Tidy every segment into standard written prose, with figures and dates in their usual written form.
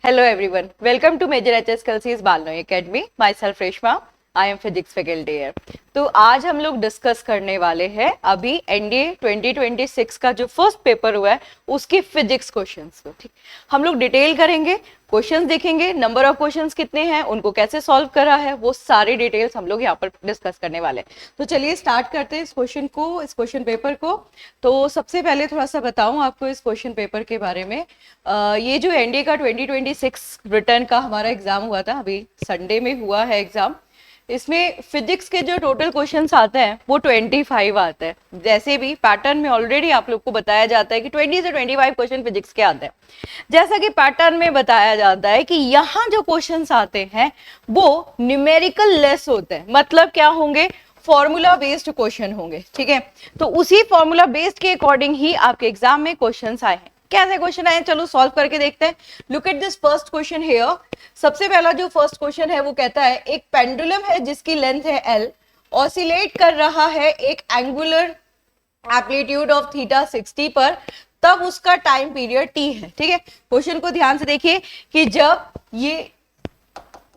Hello everyone, welcome to Major HS Kelsey's Balnoy Academy. Myself Reshma, I am physics faculty here. तो आज हम लोग discuss करने वाले हैं अभी एनडीए 2026 का जो फर्स्ट पेपर हुआ है उसके फिजिक्स क्वेश्चंस को। ठीक, हम लोग डिटेल करेंगे, क्वेश्चंस देखेंगे, नंबर ऑफ क्वेश्चंस कितने हैं, उनको कैसे सॉल्व करा है, वो सारी डिटेल्स हम लोग यहाँ पर डिस्कस करने वाले हैं। तो चलिए स्टार्ट करते हैं इस क्वेश्चन को, इस क्वेश्चन पेपर को। तो सबसे पहले थोड़ा सा बताऊं आपको इस क्वेश्चन पेपर के बारे में। ये जो एनडीए का 2026 रिटर्न का हमारा एग्जाम हुआ था, अभी संडे में हुआ है एग्जाम। इसमें फिजिक्स के जो टोटल क्वेश्चंस आते हैं वो 25 आते हैं। जैसे भी पैटर्न में ऑलरेडी आप लोग को बताया जाता है कि 20 से 25 क्वेश्चन फिजिक्स के आते हैं। जैसा कि पैटर्न में बताया जाता है कि यहाँ जो क्वेश्चंस आते हैं वो न्यूमेरिकल लेस होते हैं, मतलब क्या होंगे, फॉर्मूला बेस्ड क्वेश्चन होंगे। ठीक है, तो उसी फॉर्मूला बेस्ड के अकॉर्डिंग ही आपके एग्जाम में क्वेश्चंस आए हैं। कैसे क्वेश्चन आए, चलो सॉल्व करके देखते हैं। Look at this first question here. सबसे पहला जो फर्स्ट क्वेश्चन है वो कहता है एक पेंडुलम है जिसकी लेंथ है L, ऑसिलेट कर रहा है एक एंगुलर एम्पलीट्यूड ऑफ थीटा 60 पर, तब उसका टाइम पीरियड T है। ठीक है, क्वेश्चन को ध्यान से देखिए कि जब ये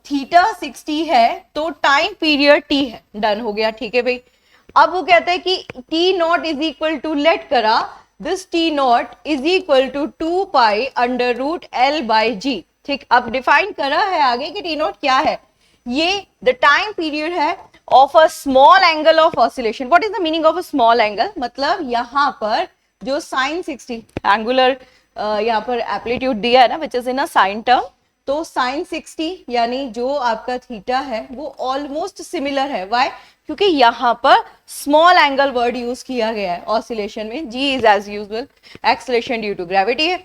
थीटा 60 है तो टाइम पीरियड T है। डन हो गया, ठीक है भाई। अब वो कहता है कि T not is equal to, let करा this T not is equal to 2 pi under root L by G। ठीक, अब डिफाइन करा है आगे कि T नॉट क्या है। ये द टाइम पीरियड है of a small angle of oscillation. What is the meaning of a small angle, मतलब यहाँ पर जो साइन 60 एंगुलर यहाँ पर एम्पलीट्यूड दिया है ना, which is in a sine term, तो साइन 60 यानी जो आपका थीटा है वो ऑलमोस्ट सिमिलर है। वाई, क्योंकि यहाँ पर स्मॉल एंगल वर्ड यूज किया गया है ऑसिलेशन में। G is as usual acceleration due to gravity है।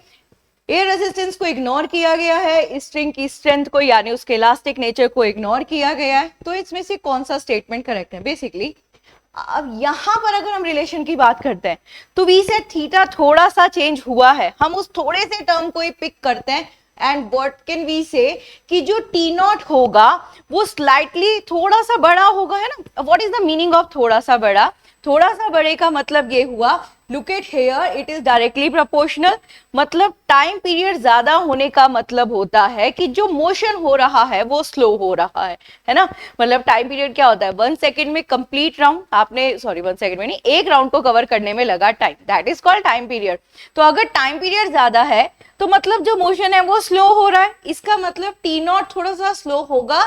एयर रेजिस्टेंस को इग्नोर किया गया है, स्ट्रिंग की स्ट्रेंथ को यानी उसके इलास्टिक नेचर को इग्नोर किया गया है। तो इसमें से कौन सा स्टेटमेंट करेक्ट है बेसिकली। अब यहां पर अगर हम रिलेशन की बात करते हैं तो वी से थीटा थोड़ा सा चेंज हुआ है, हम उस थोड़े से टर्म को ही पिक करते हैं एंड व्हाट कैन वी से कि जो टी नॉट होगा वो स्लाइटली थोड़ा सा बड़ा होगा, है ना। What is the meaning of थोड़ा सा बड़ा, थोड़ा सा बड़े का मतलब ये हुआ, look at here, it is directly proportional. मतलब टाइम पीरियड ज्यादा होने का मतलब होता है कि जो मोशन हो रहा है वो स्लो हो रहा है ना। मतलब टाइम पीरियड क्या होता है, 1 सेकेंड में कंप्लीट राउंड आपने, सॉरी 1 सेकेंड में नहीं, एक राउंड को कवर करने में लगा time, that is called time period. तो अगर टाइम पीरियड ज्यादा है तो मतलब जो मोशन है वो स्लो हो रहा है, इसका मतलब टी नॉट थोड़ा सा स्लो होगा,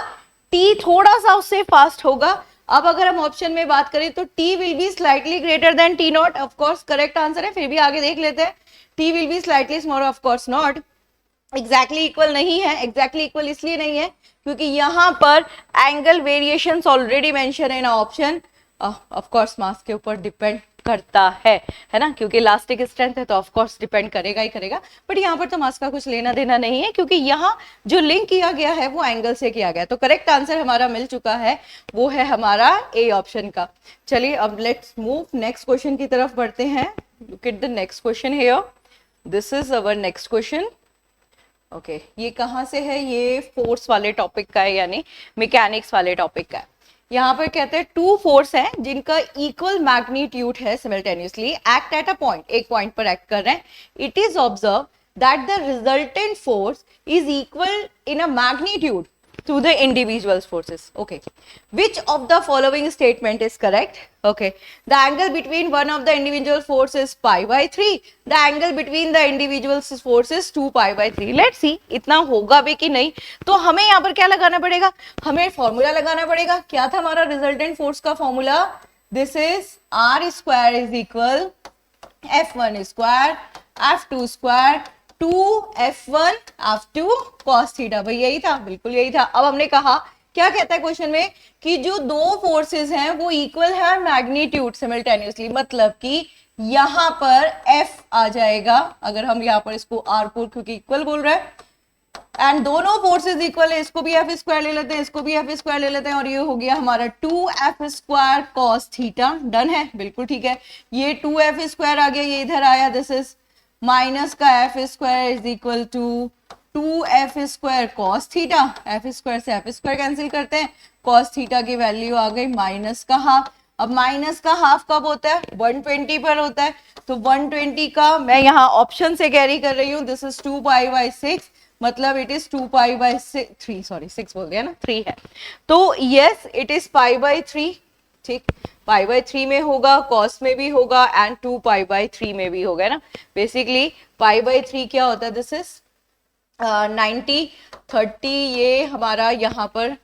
टी थोड़ा सा उससे फास्ट होगा। अब अगर हम ऑप्शन में बात करें तो T will be slightly greater than T not, of course correct answer है, फिर भी आगे देख लेते हैं। T will be slightly smaller, of course not. Exactly equal नहीं है, एग्जैक्टली इक्वल इसलिए नहीं है क्योंकि यहाँ पर एंगल वेरिएशंस ऑलरेडी मेंशन है इन ऑप्शन। ऑफ कोर्स मास के ऊपर डिपेंड करता है ना, क्योंकि इलास्टिक स्ट्रेंथ है तो ऑफ कोर्स डिपेंड करेगा ही करेगा। बट यहाँ पर तो मास का कुछ लेना देना नहीं है क्योंकि यहाँ जो लिंक किया गया है वो एंगल से किया गया। तो करेक्ट आंसर हमारा मिल चुका है, वो है हमारा ए ऑप्शन का। चलिए अब लेट्स मूव नेक्स्ट क्वेश्चन की तरफ बढ़ते हैं। Look at the next question here, this is our next question. Okay, ये कहाँ से है, ये फोर्स वाले टॉपिक का है, यानी मैकेनिक्स वाले टॉपिक का है। यहाँ पर कहते हैं टू फोर्स हैं जिनका इक्वल मैग्नीट्यूड है, simultaneously act at a point, एक पॉइंट पर एक्ट कर रहे हैं। It is observe that the resultant force is equal in a magnitude to the individual forces. Okay, which of the following statement is correct? Okay, the angle between one of the individual force is pi by 3, the angle between the individual force is 2 pi by 3. Let's see इतना होगा भी कि नहीं। तो हमें यहाँ पर क्या लगाना पड़ेगा, हमें फॉर्मूला लगाना पड़ेगा। क्या था हमारा रिजल्टेंट फोर्स का formula, this is r square is equal f1 square f2 square 2f1 f2 cos theta. भाई यही था, बिल्कुल यही था। अब हमने कहा, क्या कहता है क्वेश्चन में कि जो दो फोर्सेस हैं वो इक्वल है मैग्नीट्यूड सिमिल्टेनियसली, मतलब कि यहाँ पर F आ जाएगा, अगर हम यहाँ पर इसको R को क्योंकि इक्वल बोल रहा है एंड दोनों फोर्सेस इक्वल है, इसको भी F स्क्वायर ले लेते हैं, इसको भी F स्क्वायर ले लेते हैं और ये हो गया हमारा 2f square cos theta. Done है, बिल्कुल ठीक है। ये 2f स्क्वायर आ गया, ये इधर आया, दिस इज माइनस का F square is equal to 2f square cos theta. F square से एफ स्क्वायर कैंसिल करते हैं, कॉस थीटा की वैल्यू आ गई माइनस का हाफ। अब माइनस का हाफ कब होता है, 120 पर होता है। तो 120 का मैं यहाँ ऑप्शन से कैरी कर रही हूँ, दिस इज 2 पाई बाई 6 मतलब इट इज 2π/3, सॉरी 6 बोल दिया ना, 3 है, तो यस इट इज π/3, ठीक, π/3 में होगा, cos में भी होगा एंड 2π/3 में भी होगा, है ना। बेसिकली π/3 क्या होता है, दिस इज 90 30, ये हमारा यहाँ पर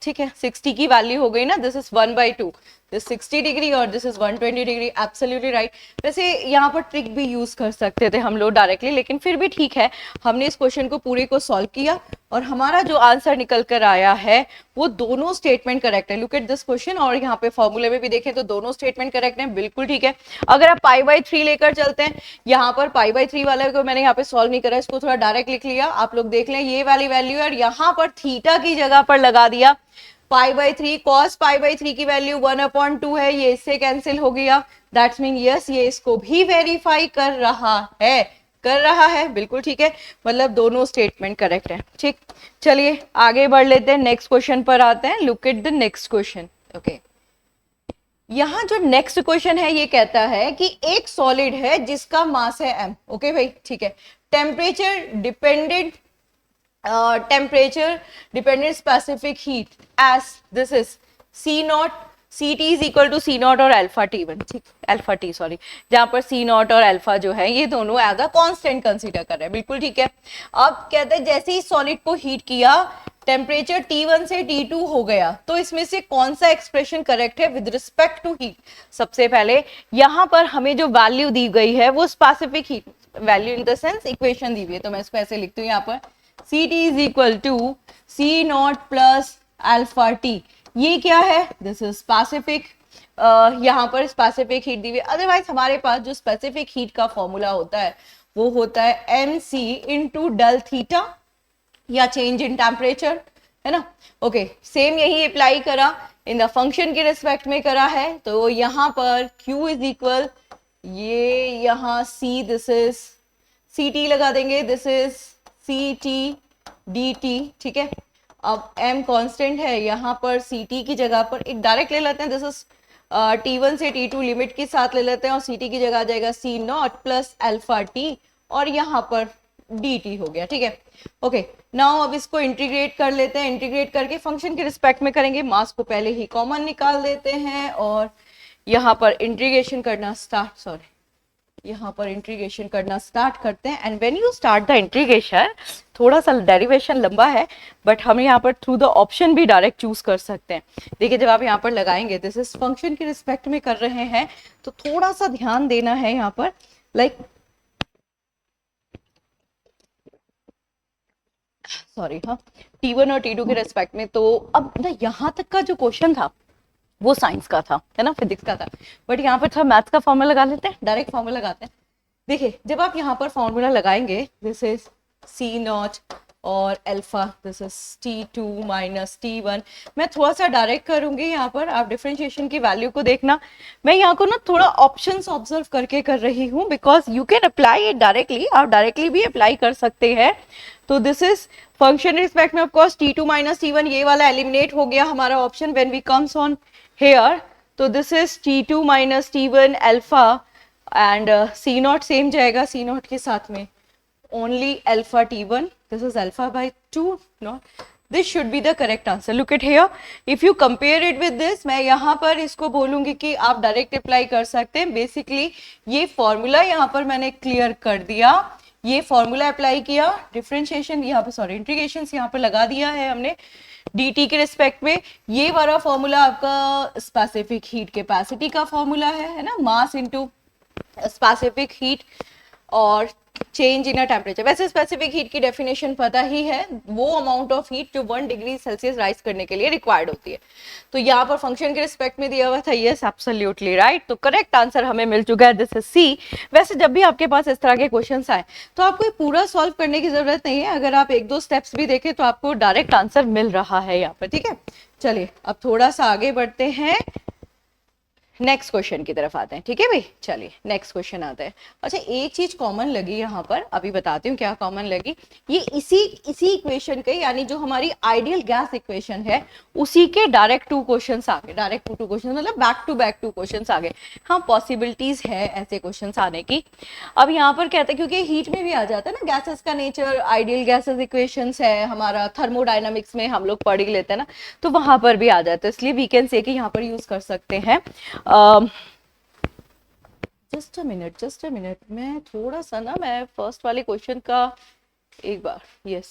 ठीक है 60 की वैल्यू हो गई ना, दिस इज 1/2, दिस 60 डिग्री और this is 120 degree, absolutely right. वैसे यहाँ पर ट्रिक भी यूज कर सकते थे हम लोग डायरेक्टली, लेकिन फिर भी ठीक है, हमने इस क्वेश्चन को पूरे को सॉल्व किया और हमारा जो आंसर निकल कर आया है वो दोनों स्टेटमेंट करेक्ट है। लुक एट दिस क्वेश्चन, और यहाँ पे फॉर्मूले में भी देखें तो दोनों स्टेटमेंट करेक्ट है, बिल्कुल ठीक है। अगर आप π/3 लेकर चलते हैं, यहाँ पर π/3 वाले को मैंने यहाँ पे सॉल्व नहीं करा, इसको थोड़ा डायरेक्ट लिख लिया, आप लोग देख लें ये वाली वैल्यू, और यहाँ पर थीटा की जगह पर लगा दिया π/3, cos π/3 की वैल्यू 1/2 है, ये इससे कैंसिल हो गया, दैट्स मीन यस ये इसको भी वेरीफाई कर रहा है, बिल्कुल ठीक है, मतलब दोनों स्टेटमेंट करेक्ट है, ठीक। चलिए आगे बढ़ लेते हैं, नेक्स्ट क्वेश्चन पर आते हैं। Look at the next question. Okay, यहाँ जो नेक्स्ट क्वेश्चन है ये कहता है कि एक सॉलिड है जिसका मास है m, ओके भाई, ठीक है, temperature dependent specific heat as this is C0, CT is equal to C0 और अल्फा T1, ठीक, अल्फा T सॉरी, जहां पर C0 और अल्फा जो है ये दोनों एज अ कांस्टेंट कंसीडर कर रहे हैं, बिल्कुल ठीक है। अब कहते हैं जैसे ही सॉलिड को हीट किया, टेम्परेचर T1 से T2 हो गया, तो इसमें से कौन सा एक्सप्रेशन करेक्ट है विद रिस्पेक्ट टू हीट। सबसे पहले यहाँ पर हमें जो वैल्यू दी गई है वो specific heat value in the sense equation दी हुई है, तो मैं इसको ऐसे लिखती हूँ यहाँ पर CT is equal to C0 plus alpha T, ये क्या है, दिस इज स्पेसिफिक, यहाँ पर स्पेसिफिक हीट दी हुई है। अदरवाइज हमारे पास जो स्पेसिफिक हीट का फॉर्मूला होता है वो होता है mc इंटू डल थीटा या चेंज इन टेम्परेचर, है ना। ओके, सेम यही अप्लाई करा इन द फंक्शन के रिस्पेक्ट में करा है, तो यहाँ पर Q इज इक्वल, ये यहाँ C, दिस इज CT लगा देंगे, दिस इज CT dt, ठीक है। अब m कांस्टेंट है, यहाँ पर CT की जगह पर एक डायरेक्ट ले लेते हैं, दिस इज T1 से T2 लिमिट के साथ ले लेते हैं, और CT की जगह आ जाएगा C0 प्लस अल्फा T, और यहाँ पर dt हो गया, ठीक है। ओके, नाउ अब इसको इंटीग्रेट कर लेते हैं, इंटीग्रेट करके फंक्शन के रिस्पेक्ट में करेंगे, मास को पहले ही कॉमन निकाल देते हैं और यहाँ पर इंटीग्रेशन करना स्टार्ट करते हैं। And when you start the integration, थोड़ा सा डेरिवेशन लंबा है बट हम यहाँ पर थ्रू द ऑप्शन भी डायरेक्ट चूज कर सकते हैं। देखिए जब आप यहाँ पर लगाएंगे, दिस इज फंक्शन के रिस्पेक्ट में कर रहे हैं, तो थोड़ा सा ध्यान देना है यहाँ पर, लाइक सॉरी, हाँ, T1 और T2 के रेस्पेक्ट में। तो अब ना यहाँ तक का जो क्वेश्चन था वो साइंस का था, है ना, फिजिक्स का था, बट यहाँ पर थोड़ा मैथ्स का फॉर्मूला लगा लेते हैं, डायरेक्ट फॉर्मूला लगाते हैं। देखिए जब आप यहाँ पर फॉर्मूला लगाएंगे, दिस इज C0 और alpha, this is T2 minus T1, मैं थोड़ा सा डायरेक्ट करूंगी यहाँ पर, आप डिफरेंशिएशन की वैल्यू को देखना। मैं यहाँ को ना थोड़ा ऑप्शंस ऑब्जर्व करके कर रही हूँ, because you can apply it directly, आप डायरेक्टली भी अप्लाई कर सकते हैं। तो दिस इज फंक्शन रिस्पेक्ट में, of course T2 minus T1 ये वाला एलिमिनेट हो गया हमारा option when we comes on here, तो this is T2 minus T1 alpha and C0 same जाएगा, C0 के साथ में only alpha T1, this is alpha by 2, not, this should be the correct answer. Look at here, if you compare it with this, मैं यहाँ पर इसको बोलूंगी कि आप डायरेक्ट अप्लाई कर सकते हैं। बेसिकली ये फॉर्मूला यहाँ पर मैंने क्लियर कर दिया, ये फॉर्मूला अप्लाई किया, डिफरेंशिएशन यहाँ पे सॉरी इंटीग्रेशन यहाँ पे लगा दिया है हमने dt के रिस्पेक्ट में। ये वाला फॉर्मूला आपका स्पेसिफिक हीट कैपेसिटी का फॉर्मूला है ना, मास इनटू स्पेसिफिक हीट और चेंज इन अ टेम्परेचर। वैसे स्पेसिफिक हीट की डेफिनेशन पता ही है, वो अमाउंट ऑफ हीट जो 1 डिग्री सेल्सियस राइज करने के लिए रिक्वायर्ड होती है। तो यहाँ पर फंक्शन के रिस्पेक्ट में दिया हुआ था, यस एब्सोल्युटली राइट, तो करेक्ट आंसर हमें मिल चुका है, दिस इज सी। वैसे जब भी आपके पास इस तरह के क्वेश्चंस आए तो आपको ये पूरा सॉल्व करने की जरूरत नहीं है, अगर आप 1-2 स्टेप्स भी देखें तो आपको डायरेक्ट आंसर मिल रहा है यहाँ पर, ठीक है। चलिए अब थोड़ा सा आगे बढ़ते हैं, नेक्स्ट क्वेश्चन की तरफ आते हैं, ठीक है भाई, चलिए नेक्स्ट क्वेश्चन आता है। अच्छा एक चीज कॉमन लगी यहाँ पर, अभी बताती हूँ क्या कॉमन लगी। ये इसी इक्वेशन के, यानी जो हमारी आइडियल गैस इक्वेशन है उसी के डायरेक्ट टू क्वेश्चंस आ गए, डायरेक्ट टू क्वेश्चन मतलब बैक टू क्वेश्चंस आ गए। हाँ पॉसिबिलिटीज है ऐसे क्वेश्चंस आने की। अब यहाँ पर कहते हैं क्योंकि हीट में भी आ जाता है ना गैसेस का नेचर, आइडियल गैसेस इक्वेशंस है हमारा, थर्मोडायनामिक्स में हम लोग पढ़ ही लेते हैं ना, तो वहां पर भी आ जाता है, इसलिए वी कैन से कि यहाँ पर यूज कर सकते हैं। जस्ट अ मिनट, मैं थोड़ा सा ना, मैं फर्स्ट वाले क्वेश्चन का एक बार, यस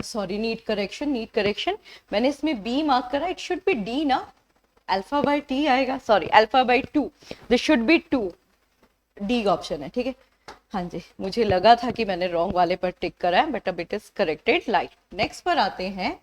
सॉरी, नीट करेक्शन, मैंने इसमें बी मार्क करा, इट शुड बी डी ना, अल्फा बाई टी आएगा, sorry alpha by 2, this should B 2, D option है, ठीक है। हाँ जी, मुझे लगा था कि मैंने रॉन्ग वाले पर टिक करा है, बट अब it is corrected. Like next पर आते हैं,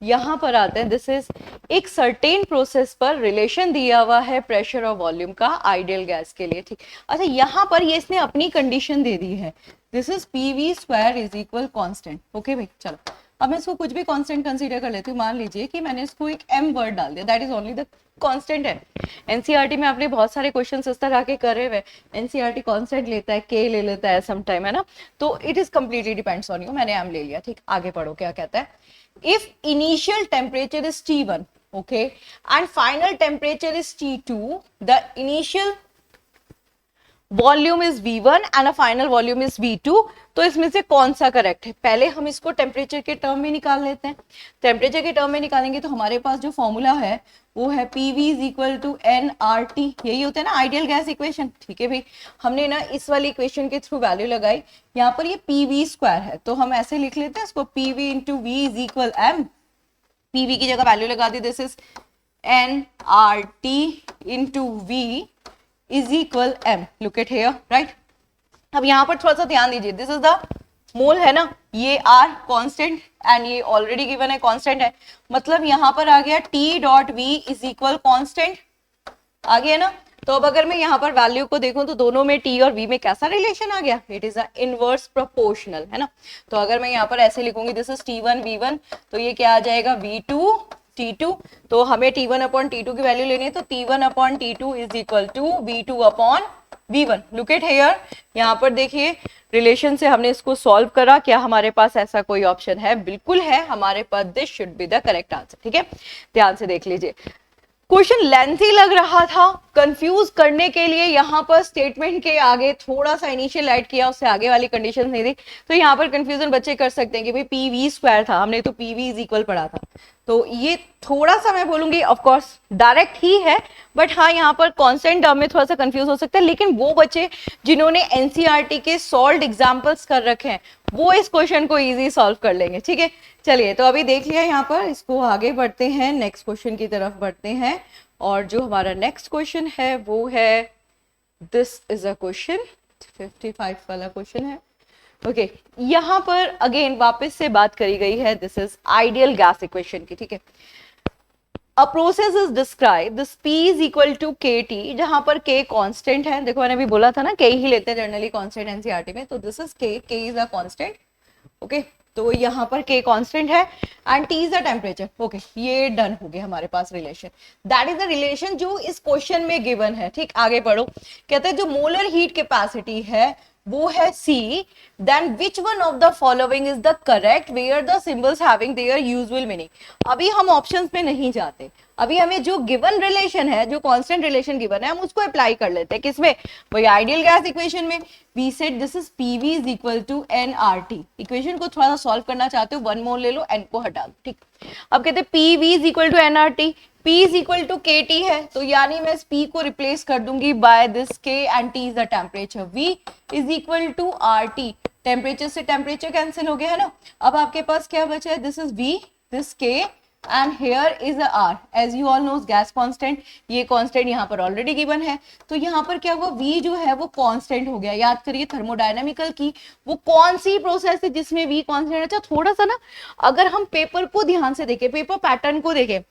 यहाँ पर आते हैं, दिस इज एक सर्टेन प्रोसेस पर रिलेशन दिया हुआ है प्रेशर और वॉल्यूम का आइडियल गैस के लिए, ठीक। अच्छा यहाँ पर ये इसने अपनी कंडीशन दे दी है, this is PV square is equal constant, okay भाई। चलो अब मैं इसको कुछ भी कांस्टेंट कंसीडर कर लेती हूँ, मान लीजिए कि मैंने इसको एक एम वर्ड डाल दिया, that is only the constant है। एनसीईआरटी में आपने बहुत सारे क्वेश्चंस इस तरह के करे हुए, एनसीईआरटी कांस्टेंट लेता है, के ले लेता है सम टाइम, है ना, तो it is completely depends on you. मैंने एम ले लिया, ठीक। आगे पढ़ो क्या कहता है। If initial temperature is T1, okay, and final temperature is T2, the initial volume is V1 and a final volume is V2, तो इसमें से कौन सा करेक्ट है? पहले हम इसको टेम्परेचर के टर्म में निकाल लेते हैं। टेम्परेचर के टर्म में निकालेंगे तो हमारे पास जो फॉर्मूला है वो है PV is equal to nRT, यही होता है ना आइडियल गैस इक्वेशन, ठीक है भाई। हमने ना इस वाली इक्वेशन के थ्रू वैल्यू लगाई, यहाँ पर ये PV स्क्वायर है, तो हम ऐसे लिख लेते हैं इसको, PV into V is equal M, PV की जगह वैल्यू लगा दी, this is nRT into V is equal M, look at here, right. अब यहाँ पर थोड़ा सा ध्यान दीजिए, दिस इज द मोल है ना, ये R कांस्टेंट एंड ये ऑलरेडी गिवन है कांस्टेंट है, मतलब यहाँ पर आ गया T dot V is equal constant, आ गया ना। तो अब अगर मैं यहाँ पर वैल्यू को देखूं तो दोनों में T और V में कैसा रिलेशन आ गया, it is a inverse proportional, है ना। तो अगर मैं यहाँ पर ऐसे लिखूंगी, दिस इज T1 V1, तो ये क्या आ जाएगा V2 T2, तो हमें T1 अपॉन T2 की वैल्यू लेनी है, तो T1 upon T2 is equal to V2 upon V1, look at here. यहाँ पर देखिए रिलेशन से हमने इसको सॉल्व करा, क्या हमारे पास ऐसा कोई ऑप्शन है? बिल्कुल है हमारे पास, this should be the correct answer, ठीक है। ध्यान से देख लीजिए, क्वेश्चन लेंथी लग रहा था, कंफ्यूज करने के लिए यहाँ पर स्टेटमेंट के आगे थोड़ा सा इनिशियल ऐड किया, उससे आगे वाली कंडीशन नहीं दी, तो यहाँ पर कंफ्यूजन बच्चे कर सकते हैं कि भाई PV स्क्वायर था, हमने तो PV इज इक्वल पढ़ा था, तो ये थोड़ा सा मैं बोलूंगी ऑफ कोर्स डायरेक्ट ही है, बट हाँ यहाँ पर कांस्टेंट टर्म में थोड़ा सा कंफ्यूज हो सकता है, लेकिन वो बच्चे जिन्होंने एनसीईआरटी के सॉल्व्ड एग्जांपल्स कर रखे हैं वो इस क्वेश्चन को इजी सॉल्व कर लेंगे, ठीक है। चलिए तो अभी देख लिया यहाँ पर, इसको आगे बढ़ते हैं, नेक्स्ट क्वेश्चन की तरफ बढ़ते हैं, और जो हमारा नेक्स्ट क्वेश्चन है वो है, दिस इज अ क्वेश्चन 55 वाला क्वेश्चन है, ओके। यहाँ पर अगेन वापस से बात करी गई है, this is ideal gas equation की, ठीक है। A process is described, this P is equal to KT, जहां पर K कांस्टेंट है, देखो मैंने अभी बोला था ना K ही लेते हैं जनरली कांस्टेंट एनसीईआरटी में, तो this is K is a constant, okay. तो यहाँ पर K कांस्टेंट है and T is the temperature, okay. ये डन हो गया हमारे पास relation, that is the relation जो इस क्वेश्चन में गिवन है, ठीक। आगे पढ़ो, कहते हैं जो मोलर हीट कैपेसिटी है वो है C, then which one of the following is the correct where the symbols having their usual meaning। अभी हम ऑप्शंस में नहीं जाते, अभी हमें जो गिवन रिलेशन है, जो कांस्टेंट रिलेशन गिवन है, हम उसको अप्लाई कर लेते हैं, किसमें? वही आइडियल गैस इक्वेशन में। We said this is PV is equal to nRT, equation को थोड़ा सा सॉल्व करना चाहते हो, 1 मोल ले लो, n को हटा दो, ठीक। अब कहते हैं PV is equal to nRT, P is equal to KT है, तो यानी मैं इस P को रिप्लेस कर दूंगी by this K and T is the temperature, V is equal to RT, temperature से टेम्परेचर कैंसिल हो गया है ना। अब आपके पास क्या बचा है, this is V, this K and here is a R, as you all knows gas constant, ये कांस्टेंट यहाँ पर ऑलरेडी गिवन है, तो यहाँ पर क्या हुआ, V जो है वो कांस्टेंट हो गया। याद करिए थर्मोडायनामिकल की वो कौन सी प्रोसेस है जिसमें V कांस्टेंट। अच्छा थोड़ा सा ना अगर हम पेपर को ध्यान से देखें, पेपर पैटर्न को देखें,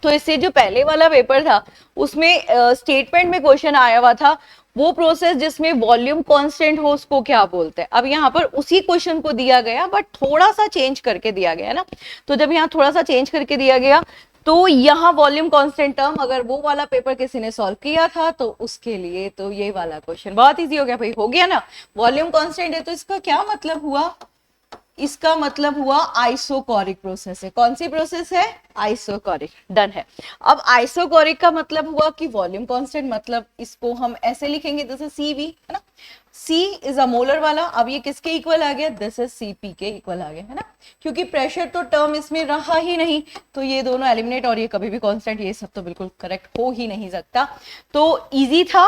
तो इससे जो पहले वाला पेपर था उसमें स्टेटमेंट में क्वेश्चन आया हुआ था, वो प्रोसेस जिसमें वॉल्यूम कांस्टेंट हो उसको क्या बोलते हैं। अब यहाँ पर उसी क्वेश्चन को दिया गया बट थोड़ा सा चेंज करके दिया गया है ना, तो जब यहाँ थोड़ा सा चेंज करके दिया गया तो यहाँ वॉल्यूम कांस्टेंट टर्म, अगर वो वाला पेपर किसी ने सॉल्व किया था तो उसके लिए तो ये वाला क्वेश्चन बहुत इजी हो गया भाई, हो गया ना। वॉल्यूम कांस्टेंट है तो इसका क्या मतलब हुआ, इसका मतलब हुआ आइसोकोरिक प्रोसेस है। कौन सी प्रोसेस है, आइसोकोरिक, डन है। अब आइसोकोरिक का मतलब हुआ कि वॉल्यूम कांस्टेंट, मतलब इसको हम ऐसे लिखेंगे जैसे CV है ना, C इज अ मोलर वाला, अब ये किसके इक्वल आ गया, दिस इज CP के इक्वल आ गया है ना, क्योंकि प्रेशर तो टर्म इसमें रहा ही नहीं, तो ये दोनों एलिमिनेट, और ये कभी भी कांस्टेंट, ये सब तो बिल्कुल करेक्ट हो ही नहीं सकता। तो इजी था,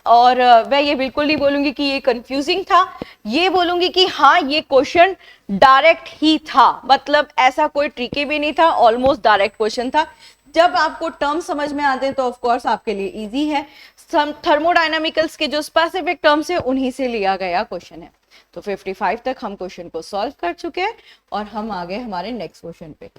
और मैं ये बिल्कुल नहीं बोलूंगी कि ये कंफ्यूजिंग था, ये बोलूंगी कि हाँ ये क्वेश्चन डायरेक्ट ही था, मतलब ऐसा कोई ट्रिकी भी नहीं था, ऑलमोस्ट डायरेक्ट क्वेश्चन था। जब आपको टर्म समझ में आते हैं तो ऑफ कोर्स आपके लिए इजी है। थर्मोडायनामिकल्स के जो स्पेसिफिक टर्म्स है उन्हीं से लिया गया क्वेश्चन है। तो 55 तक हम क्वेश्चन को सॉल्व कर चुके हैं और हम आ गए हमारे नेक्स्ट क्वेश्चन पे।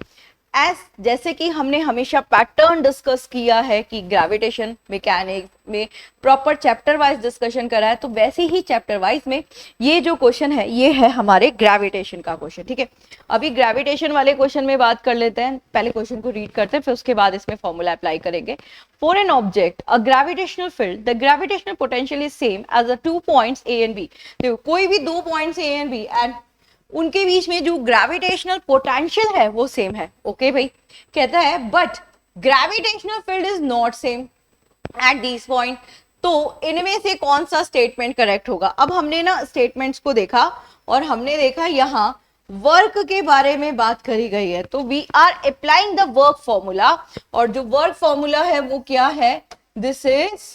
जैसे कि हमने हमेशा पैटर्न डिस्कस किया है कि ग्रेविटेशन मैकेनिक्स में प्रॉपर चैप्टर वाइज डिस्कशन करा है, तो वैसे ही चैप्टर वाइज में ये जो क्वेश्चन है ये है हमारे ग्रेविटेशन का क्वेश्चन, ठीक है। अभी ग्रेविटेशन वाले क्वेश्चन में बात कर लेते हैं, पहले क्वेश्चन को रीड करते हैं फिर उसके बाद इसमें फॉर्मूला अप्लाई करेंगे। For an object a gravitational field the gravitational potential is same as the 2 points A and B। देखो कोई भी 2 points A and B and उनके बीच में जो ग्रेविटेशनल पोटेंशियल है वो सेम है, ओके भाई। कहता है but gravitational field is not same at this point, तो इनमें से कौन सा स्टेटमेंट करेक्ट होगा। अब हमने ना स्टेटमेंट्स को देखा और हमने देखा यहाँ वर्क के बारे में बात करी गई है, तो we are applying the work formula, और जो वर्क फॉर्मूला है वो क्या है, दिस इज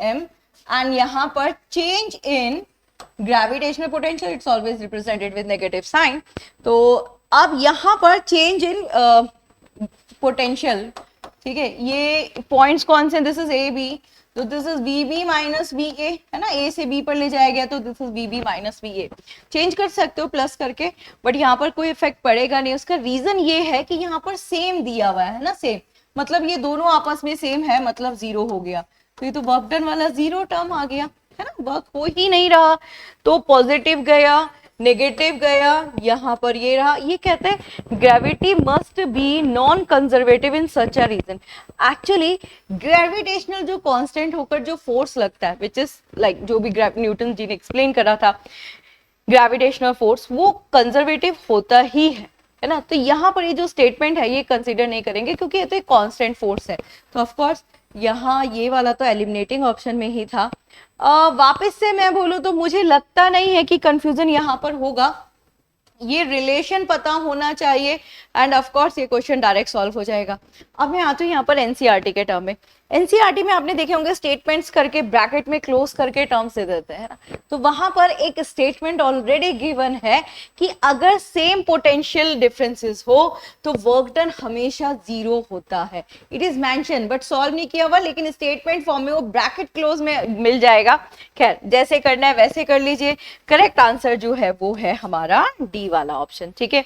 M, एंड यहाँ पर change in gravitational potential it's always represented with negative sign. तो अब यहाँ पर चेंज इन पोटेंशियल, ठीक है, ये पॉइंट्स कौन से, दिस इज AB, तो this is VB minus VA है ना, A से B पर ले जाया गया तो this is VB minus VA। Change कर सकते हो प्लस करके, बट यहाँ पर कोई इफेक्ट पड़ेगा नहीं। उसका रीजन ये है कि यहाँ पर सेम दिया हुआ है ना, सेम मतलब ये दोनों आपस में सेम है, मतलब 0 हो गया, तो ये तो वर्क डन वाला 0 टर्म आ गया है ना, वर्क हो ही नहीं रहा, तो पॉजिटिव गया, नेगेटिव गया, यहाँ पर ये रहा। ये कहते हैं gravity must be non conservative in such a region. Actually gravitational जो कांस्टेंट होकर जो फोर्स लगता है, विच इज लाइक जो भी न्यूटन जी ने एक्सप्लेन करा था, ग्रेविटेशनल फोर्स वो कंजर्वेटिव होता ही है ना। तो यहाँ पर ये जो स्टेटमेंट है ये कंसिडर नहीं करेंगे क्योंकि ये तो एक कांस्टेंट फोर्स है, तो ऑफ कोर्स यहाँ ये वाला तो एलिमिनेटिंग ऑप्शन में ही था। वापस से मैं बोलूं तो मुझे लगता नहीं है कि कंफ्यूजन यहाँ पर होगा, ये रिलेशन पता होना चाहिए एंड ऑफ कोर्स ये क्वेश्चन डायरेक्ट सॉल्व हो जाएगा। अब मैं आती हूँ यहाँ पर एनसीईआरटी के टर्म में। एनसीईआरटी में आपने देखे होंगे स्टेटमेंट्स करके ब्रैकेट में क्लोज करके टर्म्स दे देते हैं ना, तो वहां पर एक स्टेटमेंट ऑलरेडी गिवन है कि अगर सेम पोटेंशियल डिफरेंसेस हो तो वर्क डन हमेशा 0 होता है। It is mention but solve नहीं किया हुआ, लेकिन स्टेटमेंट फॉर्म में वो ब्रैकेट क्लोज में मिल जाएगा। खैर जैसे करना है वैसे कर लीजिए। करेक्ट आंसर जो है वो है हमारा डी वाला ऑप्शन, ठीक है।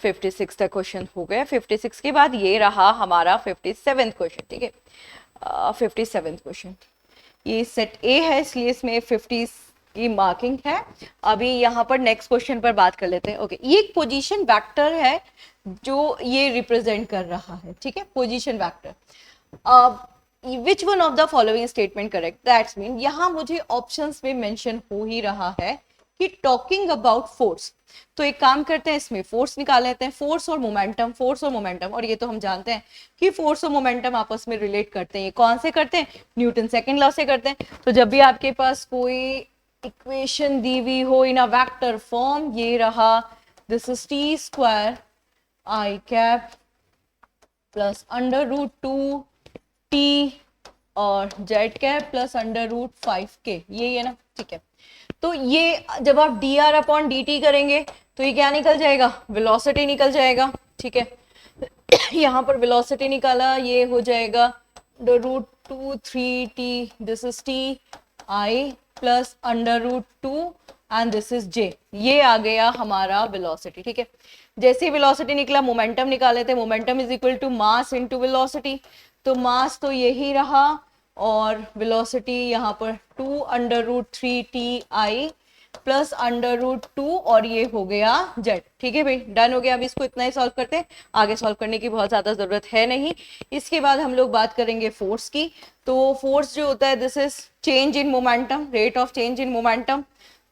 56 तक क्वेश्चन हो गया। 56 के बाद ये रहा हमारा 57th क्वेश्चन, ठीक है। 57th क्वेश्चन, ये सेट ए है इसलिए इसमें 50 की मार्किंग है। अभी यहाँ पर नेक्स्ट क्वेश्चन पर बात कर लेते हैं। ओके, ये एक पोजीशन वेक्टर है जो ये रिप्रेजेंट कर रहा है, ठीक है, position vector. Which one of the following statement correct, that's mean यहाँ मुझे ऑप्शंस में मेंशन हो ही रहा है कि टॉकिंग अबाउट फोर्स। तो एक काम करते हैं, इसमें फोर्स निकाल लेते हैं, फोर्स और मोमेंटम, फोर्स और मोमेंटम। और ये तो हम जानते हैं कि फोर्स और मोमेंटम आपस में रिलेट करते हैं। ये कौन से करते हैं, न्यूटन सेकंड लॉ से करते हैं। तो जब भी आपके पास कोई इक्वेशन दी हुई हो इन अ वेक्टर फॉर्म, ये रहा, this is T square I cap plus under root 2 T और Z cap plus under root 5k, ये है ना, ठीक है। तो ये जब आप dr अपॉन dt करेंगे तो ये क्या निकल जाएगा, वेलोसिटी निकल जाएगा, ठीक है। यहाँ पर वेलोसिटी निकाला, ये हो जाएगा √2 3t, this is t i plus √2 and this is j, ये आ गया हमारा वेलोसिटी, ठीक है। जैसे ही वेलोसिटी निकला मोमेंटम निकाले थे, momentum is equal to mass into velocity, तो मास तो यही रहा और वेलोसिटी यहाँ पर 2 √3 ti प्लस √2 और ये हो गया z। ठीक है भाई, डन हो गया। अब इसको इतना ही सॉल्व करते हैं, आगे सॉल्व करने की बहुत ज्यादा जरूरत है नहीं। इसके बाद हम लोग बात करेंगे फोर्स की। तो फोर्स जो होता है this is change in momentum, rate of change in momentum.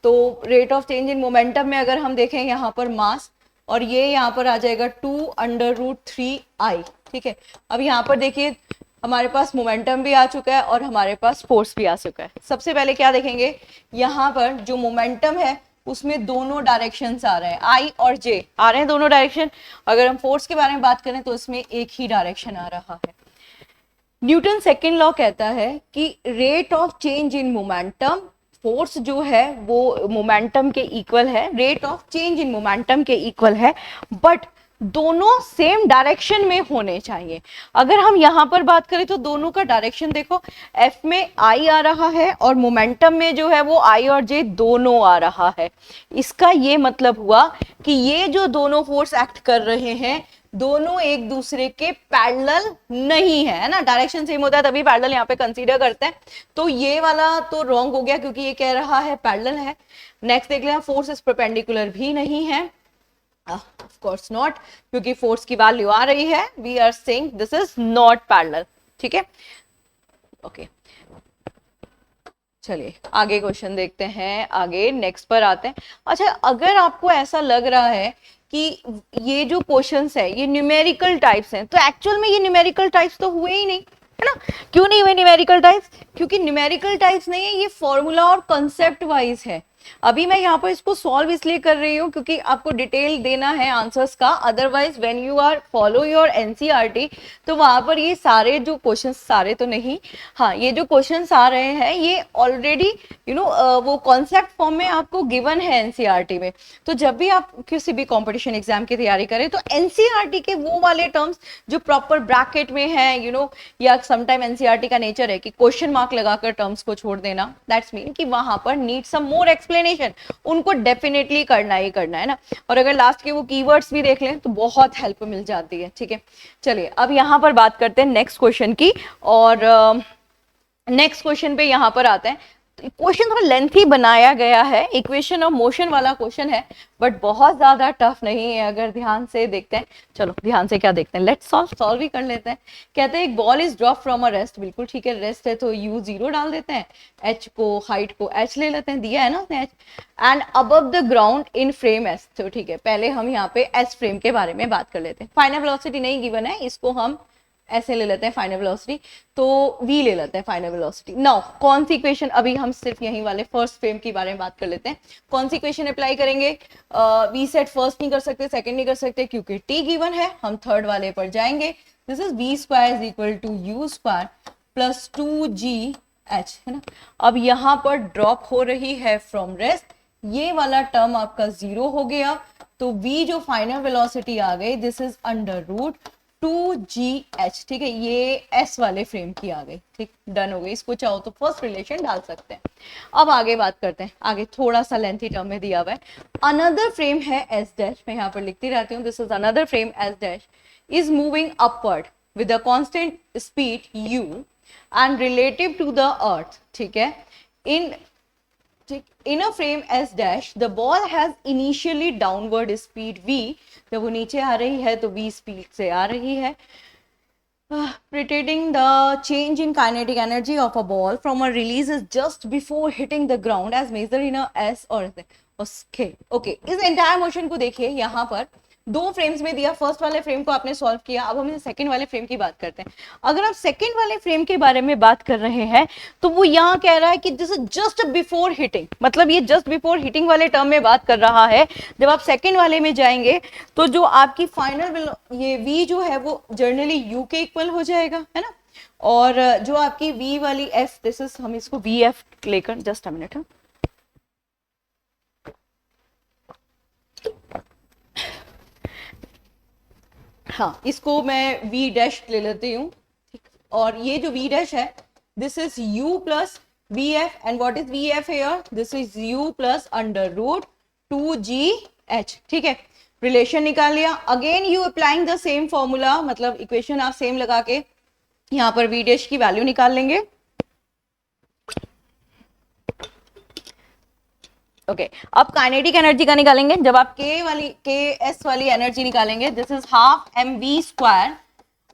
तो rate of change in momentum में अगर हम देखें यहाँ पर मास, और ये यहाँ पर आ जाएगा 2√3i। ठीक है, अब यहाँ पर देखिए हमारे पास मोमेंटम भी आ चुका है और हमारे पास फोर्स भी आ चुका है। सबसे पहले क्या देखेंगे, यहाँ पर जो मोमेंटम है उसमें दोनों डायरेक्शंस आ रहे हैं, आई और जे आ रहे हैं दोनों डायरेक्शन। अगर हम फोर्स के बारे में बात करें तो इसमें एक ही डायरेक्शन आ रहा है। न्यूटन सेकेंड लॉ कहता है कि rate of change in momentum, force जो है वो मोमेंटम के इक्वल है, rate of change in momentum के इक्वल है, बट दोनों सेम डायरेक्शन में होने चाहिए। अगर हम यहां पर बात करें तो दोनों का डायरेक्शन देखो, एफ में आई आ रहा है और मोमेंटम में जो है वो आई और जे दोनों आ रहा है। इसका ये मतलब हुआ कि ये जो दोनों फोर्स एक्ट कर रहे हैं दोनों एक दूसरे के पैरेलल नहीं है ना, डायरेक्शन सेम होता है तभी पैरेलल यहाँ पे कंसीडर करते हैं। तो ये वाला तो रॉन्ग हो गया क्योंकि ये कह रहा है पैरेलल है। नेक्स्ट देख लें, फोर्स इज परपेंडिकुलर भी नहीं है, ऑफ कोर्स नॉट, क्योंकि फोर्स की वैल्यू आ रही है, we are saying this is not parallel. ठीक है, ओके चलिए आगे क्वेश्चन देखते हैं, आगे नेक्स्ट पर आते हैं। अच्छा, अगर आपको ऐसा लग रहा है कि ये जो क्वेश्चंस है ये न्यूमेरिकल टाइप्स हैं, तो एक्चुअल में ये न्यूमेरिकल टाइप्स तो हुए ही नहीं, है ना। क्यों नहीं हुए न्यूमेरिकल टाइप्स? क्योंकि न्यूमेरिकल टाइप्स नहीं है, ये फॉर्मूला और कंसेप्ट वाइज है। अभी मैं यहाँ पर इसको सॉल्व इसलिए कर रही हूँ क्योंकि आपको डिटेल देना है आंसर्स का, otherwise when you are follow your NCERT तो वहां पर ये सारे जो क्वेश्चंस, सारे तो नहीं, हाँ ये जो क्वेश्चंस आ रहे हैं ये ऑलरेडी वो कॉन्सेप्ट फॉर्म में आपको गिवन है एनसीईआरटी में। तो जब भी आप किसी भी कॉम्पिटिशन एग्जाम की तैयारी करें तो एनसीईआरटी के वो वाले टर्म्स जो प्रॉपर ब्रैकेट में है, या समटाइम एनसीईआरटी का नेचर है कि क्वेश्चन मार्क लगाकर टर्म्स को छोड़ देना, दैट्स मीन कि वहां पर नीड सम मोर एक्सप्लेनेशन, उनको डेफिनेटली करना ही करना है ना। और अगर लास्ट के वो कीवर्ड्स भी देख लें तो बहुत हेल्प मिल जाती है। ठीक है, चलिए अब यहां पर बात करते हैं नेक्स्ट क्वेश्चन की, और नेक्स्ट क्वेश्चन पे यहां पर आते हैं। क्वेश्चन थोड़ा लेंथी बनाया गया है, इक्वेशन ऑफ मोशन वाला क्वेश्चन है, बट बहुत ज्यादा टफ नहीं है अगर ध्यान से देखते हैं। चलो ध्यान से क्या देखते हैं, लेट्स सॉल्व ही कर लेते हैं। कहते हैं एक ball is drop from a rest, बिल्कुल ठीक है, रेस्ट है तो u 0 डाल देते हैं, h को हाइट को h ले लेते हैं, दिया है ना उसने h, and above the ground in frame s। तो ठीक है, पहले हम यहाँ पे s फ्रेम के बारे में बात कर लेते हैं। फाइनल वेलोसिटी नहीं गिवन है, इसको हम ऐसे ले लेते हैं फाइनल वेलोसिटी, तो v ले लेते हैं फाइनल वेलोसिटी। नाउ कौन सी इक्वेशन, अभी हम सिर्फ यही वाले फर्स्ट फ्रेम के बारे में बात कर लेते हैं, कौन सी इक्वेशन अप्लाई करेंगे। v सेट फर्स्ट नहीं कर सकते, सेकंड नहीं कर सकते क्योंकि t गिवन है, हम थर्ड वाले पर जाएंगे। This is v square is equal to u square plus 2gh, है ना। अब यहाँ पर ड्रॉप हो रही है फ्रॉम रेस्ट, ये वाला टर्म आपका 0 हो गया, तो v जो फाइनल वेलोसिटी आ गई this is under root 2gh। ठीक है, ये s वाले फ्रेम की आ गई, ठीक, डन हो गई। इसको चाहो तो फर्स्ट रिलेशन डाल सकते हैं। अब आगे बात करते हैं, आगे थोड़ा सा लेंथी टर्म में दिया हुआ है, अनदर फ्रेम है s डैश, मैं यहाँ पर लिखती रहती हूँ, this is another frame s dash is moving upward with a constant speed u and relative to the earth. ठीक है, in a frame s dash the ball has initially downward speed v, जब वो नीचे आ रही है तो v speed से आ रही है, pretending the change in kinetic energy of a ball from a release is just before hitting the ground as measured in a s or okay, इस entire motion को देखिए, यहाँ पर दो फ्रेम्स में दिया, फर्स्ट वाले फ्रेम को आपने सॉल्व किया, अब हम सेकंड वाले फ्रेम की बात करते हैं। अगर आप सेकंड वाले फ्रेम के बारे में बात कर रहे हैं तो वो यहाँ कह रहा है कि this is just before hitting, मतलब ये जस्ट बिफोर हिटिंग वाले टर्म में बात कर रहा है। जब आप सेकंड वाले में जाएंगे तो जो आपकी फाइनल ये v जो है वो जनरली u के इक्वल हो जाएगा, है ना, और जो आपकी v वाली f, दिस इज, हम इसको vf लेकर, जस्ट अ मिनट, हाँ इसको मैं v डैश ले लेती हूँ, और ये जो v डैश है this is u plus v f, and what is v f here, this is u plus under root 2gh। ठीक है, रिलेशन निकाल लिया, again you applying the same formula, मतलब इक्वेशन आप सेम लगा के यहाँ पर v डैश की वैल्यू निकाल लेंगे। ओके अब काइनेटिक एनर्जी का निकालेंगे। जब आप के एस वाली एनर्जी निकालेंगे, this is half m v square,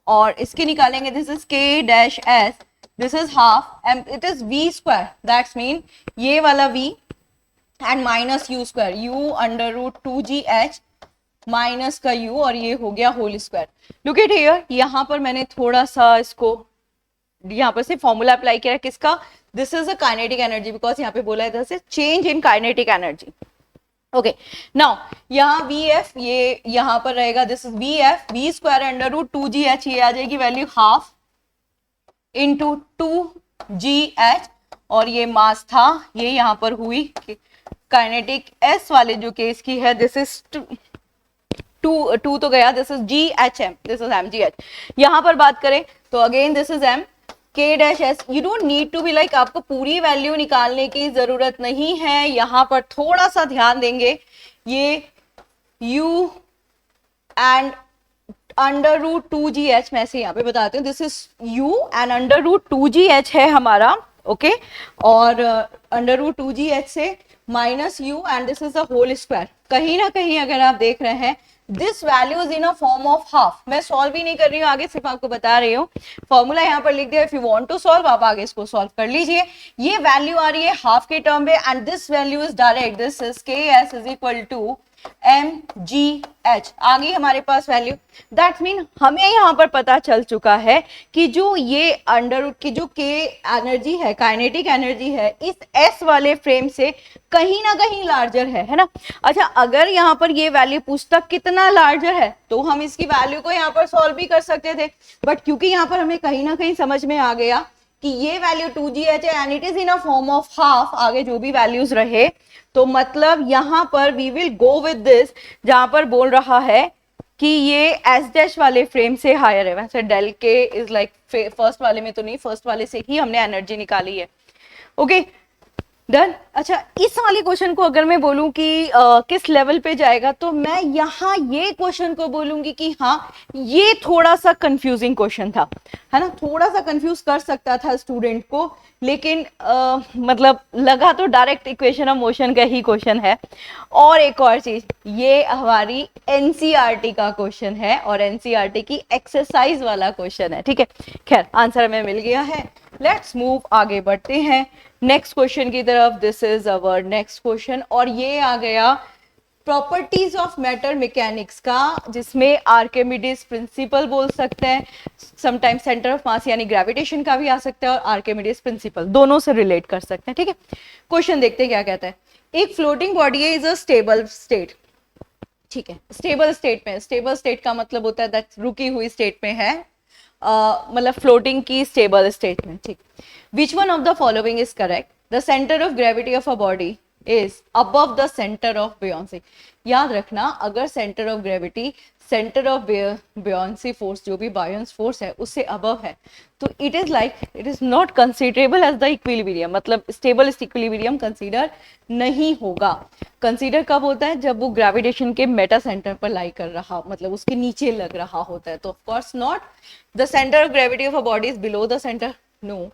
और इसकी निकालेंगे this is K dash S, this is half m, it is v square, that's mean ये वाला v and minus u square, u under root 2gh minus का u, और ये हो गया whole square. Look at here, यहां पर मैंने थोड़ा सा इसको यहाँ पर से फॉर्मूला अप्लाई किया किसका, this is a kinetic energy, because यहाँ पे बोला है change in kinetic energy. Okay now यहाँ वी एफ ये यहाँ पर रहेगा, this is v f v square under root 2gh, ये आ जाएगी वैल्यू हाफ इंटू 2gh, और ये मास था, ये यहाँ पर हुई काइनेटिक एस वाले जो केस की है, दिस इज टू तो गया, this is g h m, this is m ji h. यहां पर बात करें तो again this is m K dash S, you don't need to be like, आपको पूरी वैल्यू निकालने की जरूरत नहीं है, यहां पर थोड़ा सा ध्यान देंगे, ये u and under root 2gh, मैं से यहाँ पे बताती हूँ, this is u and under root 2gh है हमारा, ओके और अंडर रूट 2gh से minus u and this is the whole square. कहीं ना कहीं अगर आप देख रहे हैं this value is in a form of half, मैं सॉल्व ही नहीं कर रही हूँ आगे, सिर्फ आपको बता रही हूँ, फॉर्मूला यहाँ पर लिख दिया, if you want to solve आप आगे इसको सॉल्व कर लीजिए। ये वैल्यू आ रही है हाफ के टर्म में and this value is direct, this is K S is equal to M ji H, आ गई हमारे पास वैल्यू। दैट्स मीन हमें यहाँ पर पता चल चुका है कि जो ये अंडर रूट की जो के एनर्जी है, काइनेटिक एनर्जी है, इस एस वाले फ्रेम से कहीं ना कहीं लार्जर है ना। अच्छा अगर यहाँ पर ये वैल्यू पूछता कितना लार्जर है, तो हम इसकी वैल्यू को यहाँ पर सॉल्व भी कर सकते थे, बट क्योंकि यहाँ पर हमें कहीं ना कहीं समझ में आ गया कि ये वैल्यू 2gh है and it is in a form of half, आगे जो भी वैल्यूज रहे, तो मतलब यहां पर we will go with this, जहां पर बोल रहा है कि ये एस डैश वाले फ्रेम से हायर है। वैसे डेल के इज लाइक फर्स्ट वाले में तो नहीं, फर्स्ट वाले से ही हमने एनर्जी निकाली है। Okay done. अच्छा इस वाले क्वेश्चन को अगर मैं बोलूं कि किस लेवल पे जाएगा, तो मैं यहाँ ये क्वेश्चन को बोलूंगी कि हाँ ये थोड़ा सा कंफ्यूजिंग क्वेश्चन था, है ना, थोड़ा सा कंफ्यूज कर सकता था स्टूडेंट को, लेकिन मतलब लगा तो डायरेक्ट इक्वेशन ऑफ मोशन का ही क्वेश्चन है। और एक और चीज, ये हमारी एनसीईआरटी का क्वेश्चन है और एनसीईआरटी की एक्सरसाइज वाला क्वेश्चन है, ठीक है। खैर आंसर हमें मिल गया है, लेट्स मूव, आगे बढ़ते हैं नेक्स्ट क्वेश्चन की तरफ। This is our next question और ये आ गया प्रॉपर्टीज ऑफ मैटर मैकेनिक्स का, जिसमें आर्किमिडीज प्रिंसिपल बोल सकते हैं, समटाइम सेंटर ऑफ मास यानी ग्रेविटेशन का भी आ सकता है, और आर्किमिडीज प्रिंसिपल दोनों से रिलेट कर सकते हैं, ठीक है। क्वेश्चन देखते हैं क्या कहता है। एक फ्लोटिंग बॉडी है, इज अ स्टेबल स्टेट, ठीक है। स्टेबल स्टेट में, स्टेबल स्टेट का मतलब होता है दैट रुकी हुई स्टेट में है, मतलब फ्लोटिंग की स्टेबल स्टेट में, ठीक। Which one of the following is correct, the centre of gravity of a body is above the centre of buoyancy. याद रखना, अगर centre of gravity centre of buoyancy force, जो भी बायोन्स फोर्स है, उससे above है, तो it is like it is not considerable as the equilibrium, मतलब स्टेबल इक्विलिब्रियम कंसीडर नहीं होगा। कंसीडर कब होता है, जब वो ग्रेविटेशन के मेटा सेंटर पर लाई कर रहा, मतलब उसके नीचे लग रहा होता है, तो of course not. The centre of gravity of a body is below the centre, no.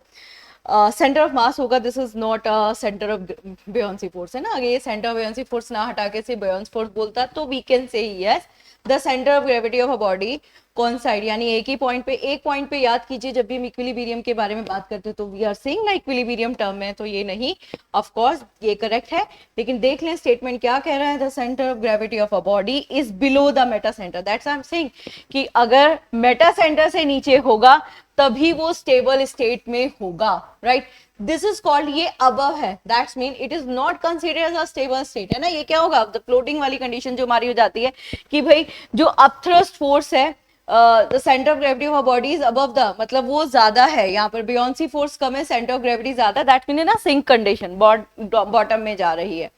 Centre of mass होगा, this is not centre of buoyancy force, है ना, अगर ये सेंटर ऑफ बियॉन्सी फोर्स ना हटा के से बियॉन्स फोर्स बोलता, तो we can say yes the centre of gravity of a body कौन साइड, यानी एक ही पॉइंट पे, एक पॉइंट पे याद कीजिए, जब भी हम इक्विलिब्रियम के बारे में बात करते हैं तो वी आर सेइंग ना इक्विलिब्रियम टर्म में, तो ये नहीं, ऑफ कोर्स ये करेक्ट है, लेकिन देख लें स्टेटमेंट क्या कह रहा है, the centre of gravity of a body is below the Meta centre, that's I am saying कि अगर मेटा सेंटर से नीचे होगा तभी वो स्टेबल स्टेट में होगा, राइट। दिस इज कॉल्ड, ये अबव है, that's mean it is not considered as a stable state, है ना। ये क्या होगा, द फ्लोटिंग वाली कंडीशन जो हमारी हो जाती है कि भाई जो अपथ्रस्ट फोर्स है, the centre of gravity of a body is above the, मतलब वो ज्यादा है, यहाँ पर बियॉन्सी फोर्स कम है, सेंटर ऑफ ग्रेविटी ज्यादा, दैट मीन ना सिंक कंडीशन, बॉटम में जा रही है।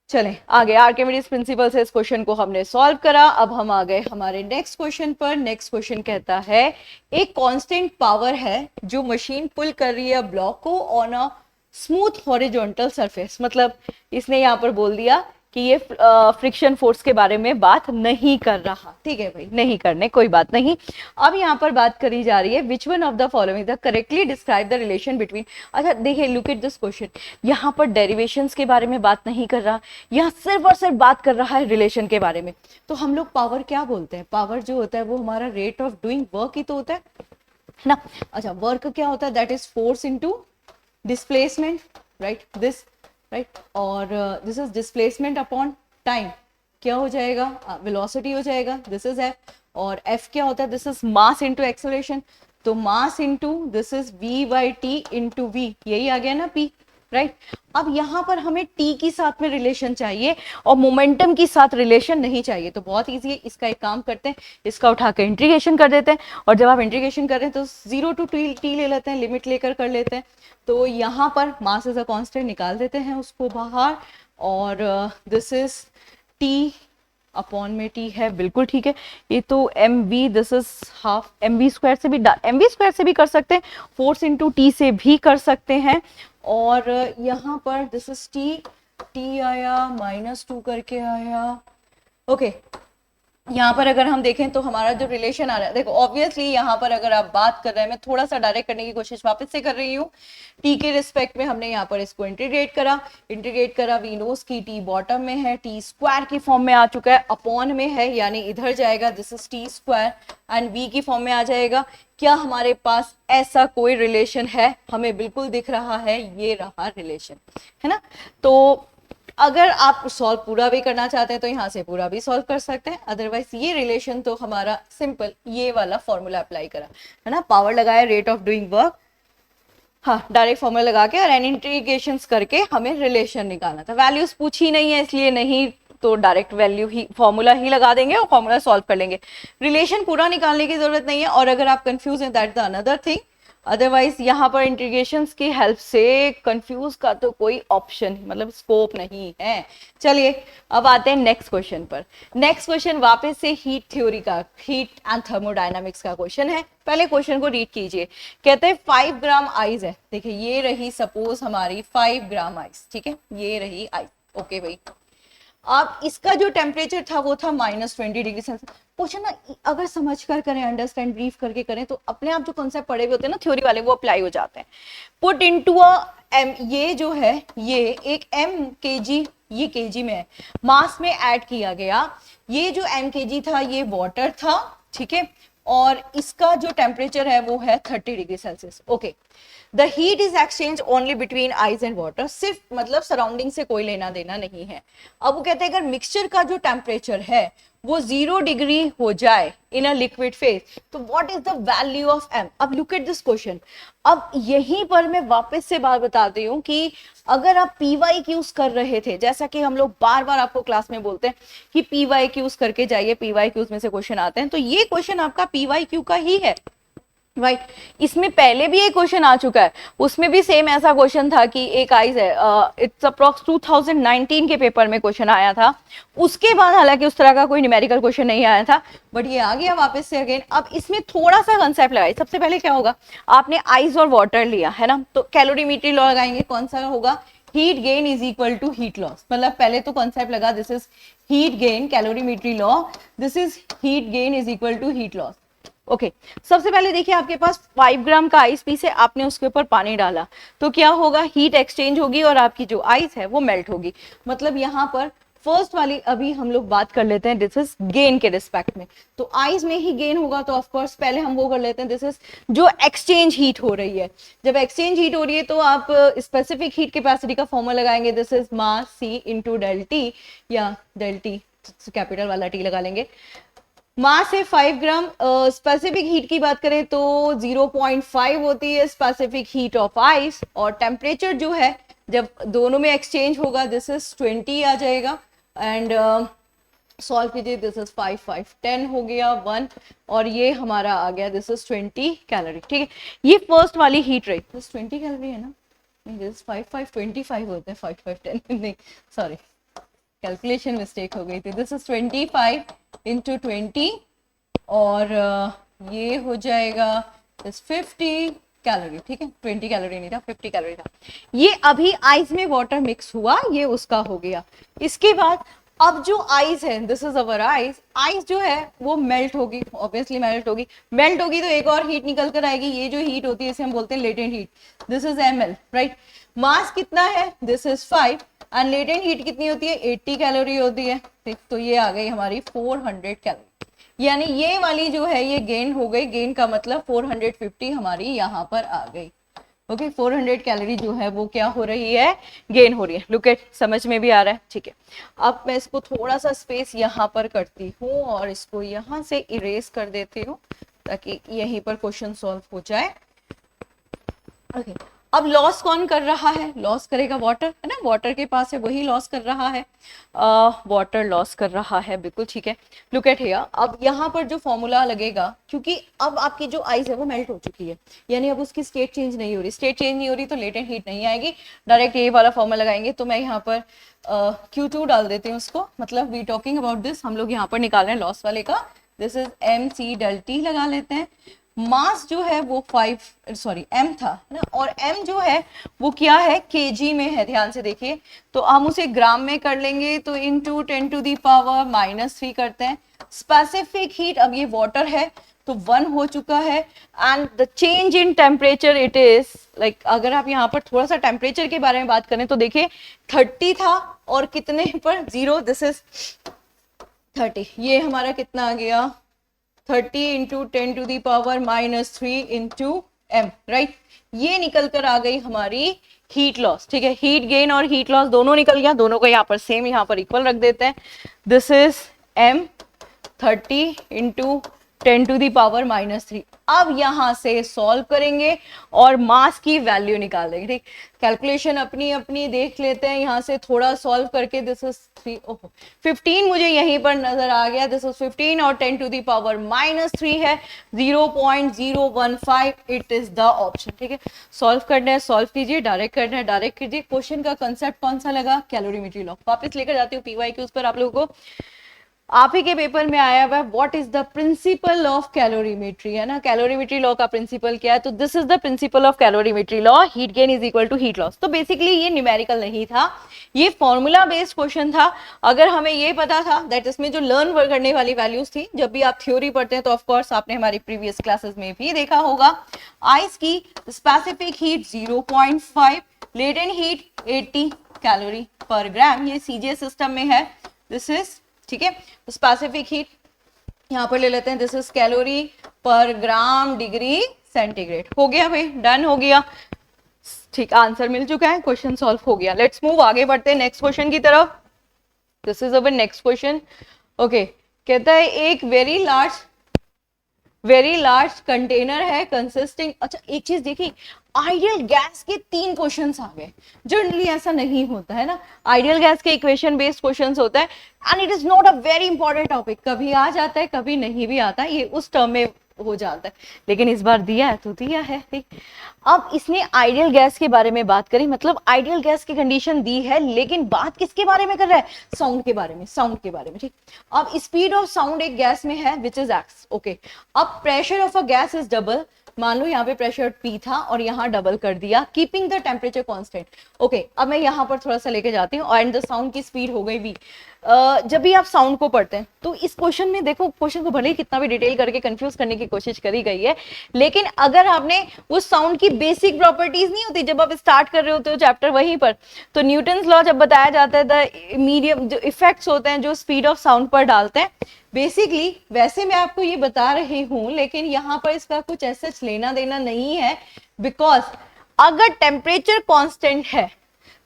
चलें आगे, आर्किमिडीज प्रिंसिपल से इस क्वेश्चन को हमने सॉल्व करा। अब हम आ गए हमारे नेक्स्ट क्वेश्चन पर। नेक्स्ट क्वेश्चन कहता है एक कांस्टेंट पावर है जो मशीन पुल कर रही है ब्लॉक को on a smooth horizontal surface, मतलब इसने यहाँ पर बोल दिया कि ये फ्रिक्शन फोर्स के बारे में बात नहीं कर रहा, ठीक है भाई, नहीं करने, कोई बात नहीं। अब यहाँ पर बात करी जा रही है विच one of the following the correctly describe the relation between. अच्छा देखिए, लुक एट दिस क्वेश्चन, यहाँ पर डेरिवेशंस के बारे में बात नहीं कर रहा, यहाँ सिर्फ और सिर्फ बात कर रहा है रिलेशन के बारे में। तो हम लोग पावर क्या बोलते हैं? पावर जो होता है वो हमारा रेट ऑफ डूइंग वर्क ही तो होता है ना। अच्छा, वर्क क्या होता है? That is force into displacement, right, this, right, और this is displacement upon time, क्या हो जाएगा? वेलोसिटी हो जाएगा, दिस इज एफ। और एफ क्या होता है? This is mass into acceleration, तो mass into this is V by T into V, यही आ गया ना पी, राइट। अब यहाँ पर हमें टी की साथ में रिलेशन चाहिए और मोमेंटम की साथ रिलेशन नहीं चाहिए, तो बहुत इजी है, इसका एक काम करते हैं, इसका उठा के इंटीग्रेशन कर देते हैं, और जब आप इंटीग्रेशन कर रहे हैं तो 0 टू टी ले लेते हैं, लिमिट लेकर कर लेते हैं। तो यहाँ पर मास इज अ कांस्टेंट निकाल देते हैं उसको बाहर, और दिस इज टी अपॉन में टी है, बिल्कुल ठीक है। ये तो m v, this is half m v square से भी, एम वी स्क्वायर से भी कर सकते हैं, फोर्स इंटू टी से भी कर सकते हैं। और यहाँ पर दिस इज टी, टी आया -2 करके आया, ओके। यहाँ पर अगर हम देखें तो हमारा जो रिलेशन आ रहा है, देखो ऑब्वियसली यहाँ पर अगर आप बात कर रहे हैं, मैं थोड़ा सा डायरेक्ट करने की कोशिश वापस से कर रही हूँ। टी के रिस्पेक्ट में हमने यहाँ पर इसको इंटीग्रेट करा, वी नोस की टी बॉटम में है, टी स्क्वायर की फॉर्म में आ चुका है, अपॉन में है, यानी इधर जाएगा, this is T square, and v की फॉर्म में आ जाएगा। क्या हमारे पास ऐसा कोई रिलेशन है? हमें बिल्कुल दिख रहा है, ये रहा रिलेशन, है ना। तो अगर आप सॉल्व पूरा भी करना चाहते हैं तो यहाँ से पूरा भी सॉल्व कर सकते हैं, अदरवाइज ये रिलेशन तो हमारा सिंपल ये वाला फॉर्मूला अप्लाई करा, है ना, पावर लगाया, रेट ऑफ डूइंग वर्क, हाँ, डायरेक्ट फॉर्मूला लगा के और इंटीग्रेशंस करके हमें रिलेशन निकालना था। वैल्यूज पूछी नहीं है इसलिए नहीं, तो डायरेक्ट वैल्यू ही, फॉर्मूला ही लगा देंगे और फॉर्मूला सॉल्व कर लेंगे, रिलेशन पूरा निकालने की जरूरत नहीं है। और अगर आप कंफ्यूज हैं, that the another thing, otherwise यहाँ पर इंटीग्रेशंस की हेल्प से कंफ्यूज का तो कोई ऑप्शन, मतलब स्कोप नहीं है। चलिए अब आते हैं नेक्स्ट क्वेश्चन पर। नेक्स्ट क्वेश्चन वापस से हीट थ्योरी का, हीट एंड थर्मोडायनामिक्स का क्वेश्चन है। पहले क्वेश्चन को रीड कीजिए। कहते हैं 5 ग्राम आइस है, देखिए ये रही सपोज हमारी 5 ग्राम आइस, ठीक है, ये रही आइस, ओके भाई। अब इसका जो टेम्परेचर था वो था -20 डिग्री सेल्सियस। क्वेश्चन ना अगर समझ कर करें, अंडरस्टैंड ब्रीफ करके करें, तो अपने आप जो कॉन्सेप्ट पढ़े हुए होते हैं ना थ्योरी वाले, वो अप्लाई हो जाते हैं। पुट इनटू अ एम, ये जो है ये एक एम केजी, ये केजी में है, मास में ऐड किया गया। ये जो एम केजी था ये वाटर था, ठीक है, और इसका जो टेम्परेचर है वो है 30 degree Celsius, okay. The heat is exchange only between ice and water, सिर्फ मतलब सराउंडिंग से कोई लेना देना नहीं है। अब वो कहते हैं अगर मिक्सचर का जो टेम्परेचर है वो 0 डिग्री हो जाए इन अ लिक्विड फेज, तो what is the value of m. अब लुक एट दिस क्वेश्चन। अब यहीं पर मैं वापस से बात बताती हूँ कि अगर आप पी वाई क्यूज कर रहे थे, जैसा कि हम लोग बार बार आपको क्लास में बोलते हैं कि पी वाई क्यूज करके जाइए, पी वाई क्यूज में से क्वेश्चन आते हैं, तो ये क्वेश्चन आपका पी वाई क्यू का ही है, राइट। इसमें पहले भी एक क्वेश्चन आ चुका है, उसमें भी सेम ऐसा क्वेश्चन था कि एक आइस है, इट्स अप्रॉक्स 2019 के पेपर में क्वेश्चन आया था। उसके बाद हालांकि उस तरह का कोई न्यूमेरिकल क्वेश्चन नहीं आया था, बट ये आ गया वापस से अगेन। अब इसमें थोड़ा सा कंसेप्ट लगाइए। सबसे पहले क्या होगा, आपने आइस और वाटर लिया है ना, तो कैलोरीमेट्री लॉ लगाएंगे, कौन सा होगा, heat gain is equal to heat loss. मतलब पहले तो कॉन्सेप्ट लगा, this is heat gain, calorimetry law, this is heat gain is equal to heat loss, okay. सबसे पहले देखिए आपके पास 5 ग्राम का आइस पीस है, आपने उसके ऊपर पानी डाला, तो क्या होगा, हीट एक्सचेंज होगी और आपकी जो आइस है वो मेल्ट होगी। मतलब यहाँ पर फर्स्ट वाली अभी हम लोग बात कर लेते हैं, दिस इज गेन के रिस्पेक्ट में, तो आइस में ही गेन होगा, तो ऑफकोर्स पहले हम वो कर लेते हैं, दिस इज जो एक्सचेंज हीट हो रही है। जब एक्सचेंज हीट हो रही है तो आप स्पेसिफिक हीट कैपेसिटी का फॉर्मूला लगाएंगे, this is mass c into del T, या डेल टी कैपिटल वाला टी लगा लेंगे। मास है 5 ग्राम, स्पेसिफिक हीट की बात करें तो 0.5 होती है स्पेसिफिक हीट ऑफ आइस, और टेम्परेचर जो है जब दोनों में एक्सचेंज होगा, दिस इज 20 आ जाएगा, एंड सॉल्व कीजिए, दिस इज 5 5 10 हो गया 1, और ये हमारा आ गया, दिस इज 20 कैलोरी, ठीक है। ये फर्स्ट वाली हीट रही, दिस 20 कैलोरी है ना, नहीं दिस 5 5 25 होते हैं, 5 5 10 नहीं, सॉरी कैलकुलेशन मिस्टेक हो गई थी, दिस इज 25 इंटू 20, और ये हो जाएगा इस 50 कैलोरी, ठीक है, 20 कैलोरी नहीं था, 50 कैलोरी था। ये अभी आइस में वाटर मिक्स हुआ, ये उसका हो गया। इसके बाद अब जो आइस है, this is our ice, ice जो है वो मेल्ट होगी, ऑब्वियसली मेल्ट होगी। मेल्ट होगी तो एक और हीट निकल कर आएगी, ये जो हीट होती है इसे हम बोलते हैं latent heat, this is ml, right. Mass कितना है, this is 5, and latent heat कितनी होती है, 80 कैलोरी होती है, ठीक। तो ये आ गई हमारी 400 कैलोरी, यानी ये वाली जो है ये गेन हो गई, गेन का मतलब 450 हमारी यहाँ पर आ गई। ओके, 400 कैलोरी जो है वो क्या हो रही है, गेन हो रही है। लुक एट, समझ में भी आ रहा है, ठीक है। अब मैं इसको थोड़ा सा स्पेस यहाँ पर करती हूँ और इसको यहाँ से इरेज कर देती हूँ ताकि यहीं पर क्वेश्चन सॉल्व हो जाए। ओके, अब लॉस कौन कर रहा है, लॉस करेगा वाटर, है ना, वाटर के पास है वही लॉस कर रहा है, वाटर लॉस कर रहा है, बिल्कुल ठीक है। लुक एट हियर, अब यहाँ पर जो फॉर्मूला लगेगा, क्योंकि अब आपकी जो आइस है वो मेल्ट हो चुकी है, यानी अब उसकी स्टेट चेंज नहीं हो रही, स्टेट चेंज नहीं हो रही तो लेटेंट हीट नहीं आएगी, डायरेक्ट ये वाला फॉर्मूला लगाएंगे। तो मैं यहाँ पर Q2 डाल देती हूँ उसको, मतलब वी टॉकिंग अबाउट दिस, हम लोग यहाँ पर निकाल रहे हैं लॉस वाले का, this is MC del T लगा लेते हैं। मास जो है वो 5 सॉरी m था ना, और m जो है वो क्या है, kg में है, ध्यान से देखिए। तो हम उसे ग्राम में कर लेंगे, तो इनटू 10 टू दी पावर -3 करते हैं। स्पेसिफिक हीट, अब ये वाटर है तो 1 हो चुका है, and the change in temperature it is like, अगर आप यहाँ पर थोड़ा सा टेम्परेचर के बारे में बात करें तो देखिए 30 था और कितने पर 0, दिस इज 30, ये हमारा कितना आ गया 30 into 10 to the power -3 into m, right. ये निकल कर आ गई हमारी हीट लॉस, ठीक है। हीट गेन और हीट लॉस दोनों निकल गया, दोनों को यहाँ पर सेम यहाँ पर इक्वल रख देते हैं। This is m 30 into 10 to the power -3। अब यहाँ से सॉल्व करेंगे और मास की वैल्यू निकाल देंगे, ठीक। कैलकुलेशन अपनी अपनी देख लेते हैं, यहाँ से थोड़ा सॉल्व करके, दिस इज 15 मुझे यहीं पर नजर आ गया, दिस इज 15 और 10 टू दी पावर -3 है, 0.015, इट इज द ऑप्शन, ठीक है। सॉल्व करना है सॉल्व कीजिए, डायरेक्ट करना है डायरेक्ट कीजिए। क्वेश्चन का कंसेप्ट कौन सा लगा, कैलोरीमेट्री लॉ। वापस लेकर जाती हूँ PYQs पर आप लोगों को, आप ही के पेपर में आया हुआ है what is the principle of calorimetry, है ना। कैलोरीमेट्री लॉ का प्रिंसिपल क्या है, तो this is the principle of calorimetry law, heat gain is equal to heat loss. तो बेसिकली ये न्यूमेरिकल नहीं था, ये फॉर्मूला बेस्ड क्वेश्चन था। अगर हमें ये पता था दैट इसमें जो लर्न करने वाली वैल्यूज थी, जब भी आप थ्योरी पढ़ते हैं तो ऑफ कोर्स आपने हमारी प्रीवियस क्लासेस में भी देखा होगा, आइस की specific heat 0.5, latent heat 80 calorie पर ग्राम, ये CJ सिस्टम में है, दिस इज, ठीक है। स्पेसिफिक हीट यहाँ पर ले लेते हैं, दिस इज कैलोरी पर ग्राम डिग्री सेंटीग्रेड। हो गया भाई, डन हो गया, ठीक, आंसर मिल चुका है, क्वेश्चन सॉल्व हो गया। लेट्स मूव, आगे बढ़ते हैं नेक्स्ट क्वेश्चन की तरफ। This is our next question. Okay, कहता है एक वेरी लार्ज कंटेनर है कंसिस्टिंग, अच्छा एक चीज देखिए, आइडियल गैस के 3 क्वेश्चंस आ गए। जनरली ऐसा नहीं होता है ना, आइडियल गैस के इक्वेशन बेस्ड क्वेश्चंस होता है, and it is not a very important topic, कभी आ जाता है कभी नहीं भी आता है, ये उस टर्म में हो जाता है, लेकिन इस बार दिया है तो दिया है, ठीक। अब इसने आइडियल गैस के बारे में बात करी, मतलब आइडियल गैस की कंडीशन दी है, लेकिन बात किसके बारे में कर रहा है, साउंड के बारे में, साउंड के बारे में, ठीक। अब स्पीड ऑफ साउंड एक गैस में है विच इज x, ओके। अब pressure of a gas is double, मान लो यहाँ पे प्रेशर P था और यहाँ डबल कर दिया, keeping the temperature constant, okay. अब मैं यहाँ पर थोड़ा सा लेके जाती हूँ, एंड द साउंड की स्पीड हो गई v। जब भी आप साउंड को पढ़ते हैं तो इस क्वेश्चन में देखो, क्वेश्चन को भले ही कितना भी डिटेल करके कंफ्यूज करने की कोशिश करी गई है, लेकिन अगर आपने उस साउंड की बेसिक प्रॉपर्टीज नहीं होती जब आप स्टार्ट कर रहे होते हो चैप्टर वहीं पर, तो न्यूटन्स लॉ जब बताया जाता है, द मीडियम जो इफेक्ट्स होते हैं जो स्पीड ऑफ साउंड पर डालते हैं, बेसिकली वैसे मैं आपको ये बता रही हूं, लेकिन यहाँ पर इसका कुछ ऐसा लेना देना नहीं है, बिकॉज अगर टेम्परेचर कांस्टेंट है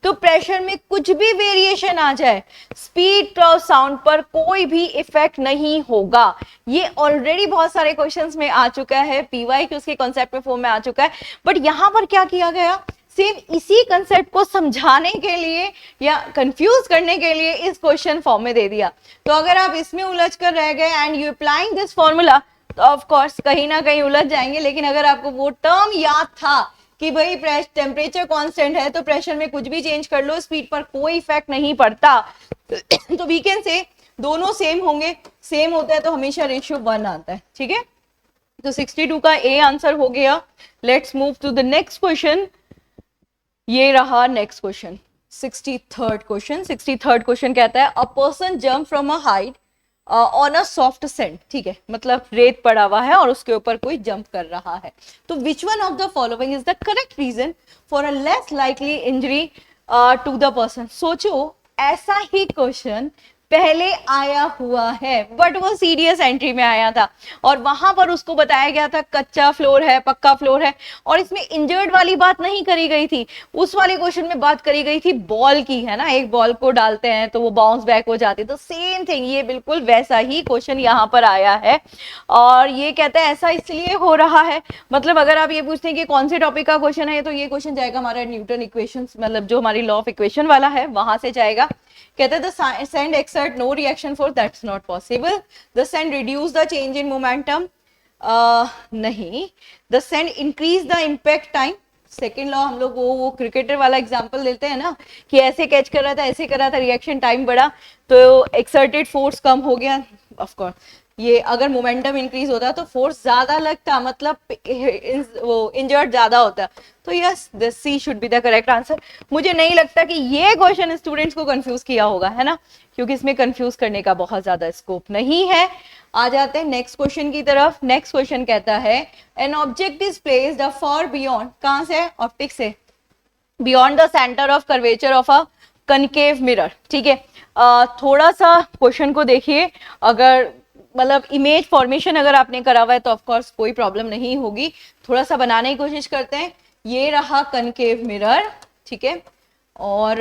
तो प्रेशर में कुछ भी वेरिएशन आ जाए, स्पीड ऑफ साउंड पर कोई भी इफेक्ट नहीं होगा। ये ऑलरेडी बहुत सारे क्वेश्चंस में आ चुका है, PYQs के कॉन्सेप्ट में फॉर्म में आ चुका है, बट यहां पर क्या किया गया, सेम इसी कंसेप्ट को समझाने के लिए या कंफ्यूज करने के लिए इस क्वेश्चन फॉर्म में दे दिया। तो अगर आप इसमें उलझ कर रह गए and you applying this formula, तो ऑफ कोर्स कहीं ना कहीं उलझ जाएंगे, लेकिन अगर आपको वो टर्म याद था कि भाई टेम्परेचर कांस्टेंट है तो प्रेशर में कुछ भी चेंज कर लो, स्पीड पर कोई इफेक्ट नहीं पड़ता, तो वी कैन से दोनों सेम होंगे, सेम होता है तो हमेशा रेशियो 1 आता है, ठीक है। तो 62 का ए आंसर हो गया। Let's move to the next question. ये रहा next question, 63rd question. 63rd question कहता है a person jump from a height on a soft sand, ठीक है, मतलब रेत पड़ा हुआ है और उसके ऊपर कोई जंप कर रहा है। तो which one of the following is the correct reason for a less likely injury to the person. सोचो ऐसा ही क्वेश्चन पहले आया हुआ है, बट वो सीडीएस एंट्री में आया था और वहां पर उसको बताया गया था कच्चा फ्लोर है, पक्का फ्लोर है, और इसमें इंजर्ड वाली बात नहीं करी गई थी। उस वाले क्वेश्चन में बात करी गई थी बॉल की, है ना, एक बॉल को डालते हैं तो वो बाउंस बैक हो जाती है। तो सेम थिंग, ये बिल्कुल वैसा ही क्वेश्चन यहाँ पर आया है और ये कहता है ऐसा इसलिए हो रहा है, मतलब अगर आप ये पूछते हैं कि कौन से टॉपिक का क्वेश्चन है, तो ये क्वेश्चन जाएगा हमारा न्यूटन इक्वेशन, मतलब जो हमारी लॉ ऑफ इक्वेशन वाला है वहां से जाएगा। कहते हैं the sand exert no reaction force, that's not possible. The sand reduce the change in momentum, नहीं। The sand increase the impact time, second law हम लोग वो क्रिकेटर वाला एग्जांपल देते हैं ना कि ऐसे कैच कर रहा था, ऐसे कर रहा था, रिएक्शन टाइम बढ़ा तो एक्सर्टेड फोर्स कम हो गया। ऑफ कोर्स ये अगर मोमेंटम इंक्रीज होता तो फोर्स ज्यादा लगता, मतलब वो इंजर्ड ज्यादा होता। तो yes, this C should be the correct answer. मुझे नहीं लगता कि ये क्वेश्चन स्टूडेंट्स को कंफ्यूज किया होगा, है ना, क्योंकि इसमें कंफ्यूज करने का बहुत ज्यादा स्कोप नहीं है। आ जाते हैं नेक्स्ट क्वेश्चन की तरफ। नेक्स्ट क्वेश्चन कहता है an object is placed for beyond, कहां से, ऑप्टिक्स से, beyond the centre of curvature of a concave mirror, ठीक है। थोड़ा सा क्वेश्चन को देखिए, अगर मतलब इमेज फॉर्मेशन अगर आपने करा हुआ है तो ऑफकोर्स कोई प्रॉब्लम नहीं होगी। थोड़ा सा बनाने की कोशिश करते हैं। ये रहा कनकेव मिरर, ठीक है, और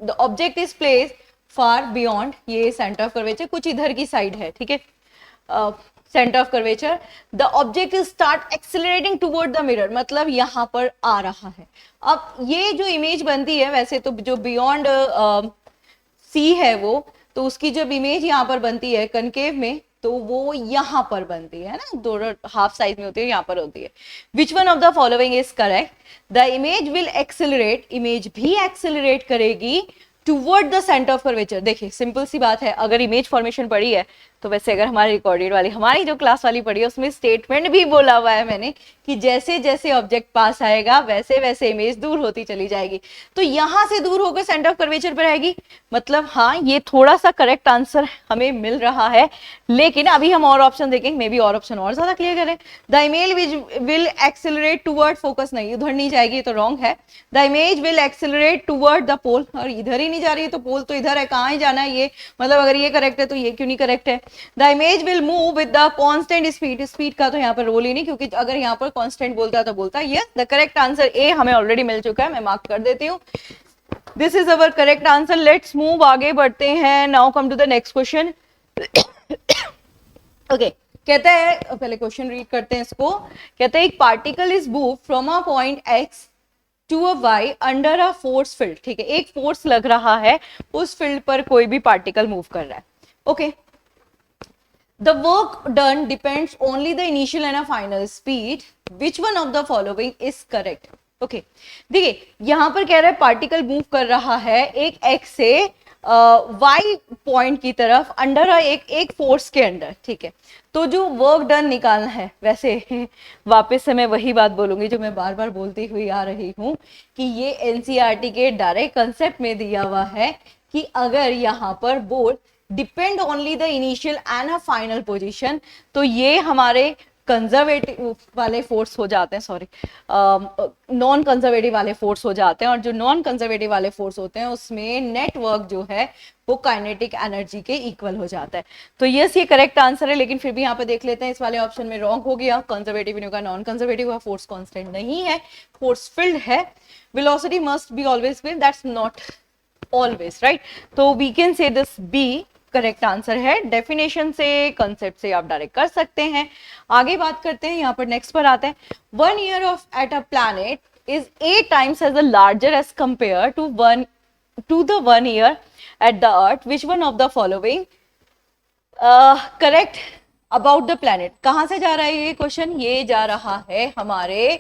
the object is placed far beyond, ये सेंटर ऑफ कर्वेचर कुछ इधर की साइड है, ठीक है, centre of curvature. The object is start accelerating toward the mirror, मतलब यहाँ पर आ रहा है। अब ये जो इमेज बनती है, वैसे तो जो बियॉन्ड सी है वो, तो उसकी जब इमेज यहाँ पर बनती है कनकेव में, तो वो यहाँ पर बनती है ना, दोनों हाफ साइज में होती है, यहाँ पर होती है। विच one of the following is correct? The image will accelerate, image भी एक्सेलरेट करेगी toward the centre of curvature. देखिए सिंपल सी बात है, अगर इमेज फॉर्मेशन पढ़ी है तो वैसे अगर हमारी रिकॉर्डेड वाली हमारी जो क्लास वाली पढ़ी है उसमें स्टेटमेंट भी बोला हुआ है मैंने कि जैसे जैसे ऑब्जेक्ट पास आएगा वैसे वैसे इमेज दूर होती चली जाएगी। तो यहां से दूर होकर सेंटर ऑफ कर्वेचर पर आएगी, मतलब हाँ ये थोड़ा सा करेक्ट आंसर हमें मिल रहा है। लेकिन अभी हम और ऑप्शन देखेंगे, मे बी और ऑप्शन और ज्यादा क्लियर करें। The image will accelerate toward focus, नहीं उधर नहीं जाएगी, ये तो रॉन्ग है। The image will accelerate toward the pole, और इधर ही नहीं जा रही है तो पोल तो इधर है, कहाँ ही जाना है ये, मतलब अगर ये करेक्ट है तो ये क्यों नहीं करेक्ट है। The image will move with the constant speed, speed का तो यहाँ पर रोल ही नहीं, क्योंकि अगर यहाँ पर कांस्टेंट बोलता तो बोलता। Yes, the correct answer A हमें ऑलरेडी मिल चुका है, मैं मार्क कर देती हूँ। This is our correct answer. Let's move, आगे बढ़ते हैं। Now come to the next question. Okay, कहता है, पहले क्वेश्चन रीड करते हैं इसको। कहता है एक particle is move from a point X to a Y under a force field, ठीक है, एक फोर्स लग रहा है, उस फील्ड पर कोई भी पार्टिकल मूव कर रहा है। Okay, the work done depends only the initial and a final speed, which one of the following is correct? Okay, देखिए यहां पर कह रहा है पार्टिकल मूव कर रहा है एक एक्स से वाई पॉइंट की तरफ अंडर एक फोर्स के अंडर, ठीक है। तो जो वर्क डन निकालना है, वैसे वापस से मैं वही बात बोलूंगी जो मैं बार बार बोलती हुई आ रही हूं कि ये एनसीईआरटी के डायरेक्ट कंसेप्ट में दिया हुआ है कि अगर यहाँ पर बोल depend only the initial and a final position, तो ये हमारे कंजर्वेटिव वाले फोर्स हो जाते हैं, सॉरी नॉन कंजर्वेटिव वाले फोर्स हो जाते हैं। और जो नॉन कंजर्वेटिव वाले फोर्स होते हैं उसमें नेटवर्क जो है वो काइनेटिक एनर्जी के इक्वल हो जाता है। तो यस, ये करेक्ट आंसर है, लेकिन फिर भी यहाँ पे देख लेते हैं इस वाले ऑप्शन में रॉन्ग हो गया। कंजर्वेटिव नहीं होगा, नॉन कंजर्वेटिव हुआ, फोर्स कांस्टेंट नहीं है, फोर्स फील्ड है। Velocity must be always will, that's not always right. तो we can say this be correct answer है। डेफिनेशन से, कंसेप्ट से आप डायरेक्ट कर सकते हैं। आगे बात करते हैं, यहाँ पर नेक्स्ट पर आते हैं। 1 year of at a planet is 8 times as larger as compared to the 1 year at the earth. Which one of the following correct about the planet? कहां से जा रहा है ये क्वेश्चन? ये जा रहा है हमारे